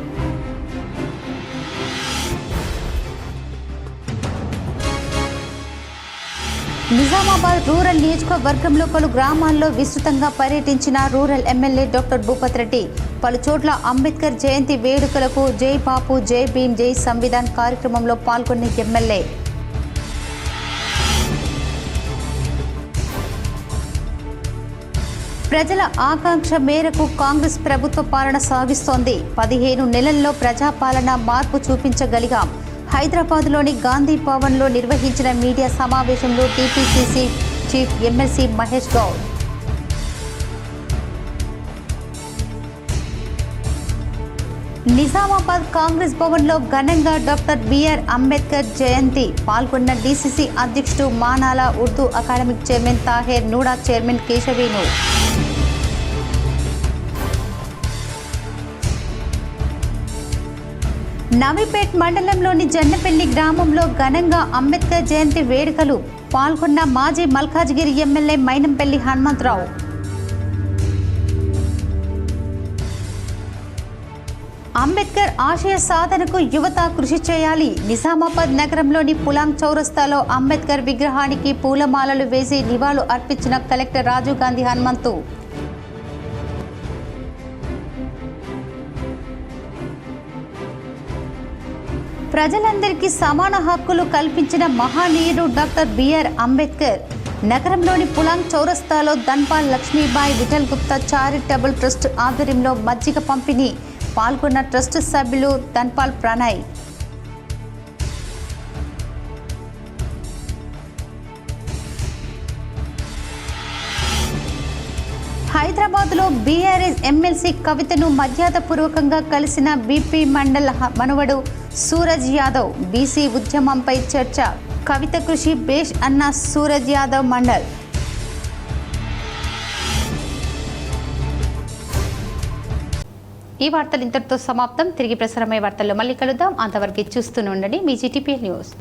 [SPEAKER 1] నిజామాబాద్ రూరల్ నియోజకవర్గంలో పలు గ్రామాల్లో విస్తృతంగా పర్యటించిన rural MLA doctor Bhupat Reddy. పలు చోట్ల అంబేద్కర్ జయంతి వేడుకలకు జై బాపు, జై భీమ్, జై సంవిధాన్ కార్యక్రమంలో పాల్గొన్న ఎమ్మెల్యే. ప్రజల ఆకాంక్ష మేరకు కాంగ్రెస్ ప్రభుత్వ పాలన సాగిస్తోంది. 15 నెలల్లో ప్రజాపాలన మార్పు చూపించగలిగాం. హైదరాబాద్లోని గాంధీ భవన్లో నిర్వహించిన మీడియా సమావేశంలో TPCC chief MLC Mahesh Goud. Nizamabad Congress భవన్లో ఘనంగా డాక్టర్ బిఆర్ అంబేద్కర్ జయంతి. పాల్గొన్న డీసీసీ అధ్యక్షుడు Manala, Urdu academic chairman Taher, NUDA chairman Keshavenu. Navipet మండలంలోని జన్నపల్లి గ్రామంలో ఘనంగా అంబేద్కర్ జయంతి వేడుకలు. పాల్గొన్న మాజీ మల్కాజ్గిరి ఎమ్మెల్యే మైనంపల్లి హనుమంతరావు. అంబేద్కర్ ఆశయ సాధనకు యువత కృషి చేయాలి. నిజామాబాద్ నగరంలోని పులాంగ్ చౌరస్తాలో అంబేద్కర్ విగ్రహానికి పూలమాలలు వేసి నివాళులు అర్పించిన కలెక్టర్ రాజీవ్ గాంధీ హనుమంతు. ప్రజలందరికీ సమాన హక్కులు కల్పించిన మహానీయుడు డాక్టర్ బిఆర్ అంబేద్కర్. నగరంలోని పులాంగ్ చౌరస్తాలో ధన్పాల్ లక్ష్మీబాయి విఠల్ గుప్తా చారిటబుల్ ట్రస్ట్ ఆధ్వర్యంలో మజ్జిగ పంపిణీ. పాల్గొన్న ట్రస్ట్ సభ్యులు ధన్పాల్ ప్రణయ్. హైదరాబాద్లో బీఆర్ఎస్ ఎమ్మెల్సీ కవితను మర్యాదపూర్వకంగా కలిసిన బీపీ మండల్ మనవడు సూరజ్ యాదవ్. బీసీ ఉద్యమంపై చర్చ. కవిత కృషి బేష్ అన్న సూరజ్ యాదవ్ మండల్. ఈ వార్తలు ఇంతటితో సమాప్తం. తిరిగి ప్రసారమయ్యే వార్తల్లో మళ్ళీ కలుద్దాం. అంతవరకు చూస్తూనే ఉండండి మీ జీటీపీ న్యూస్.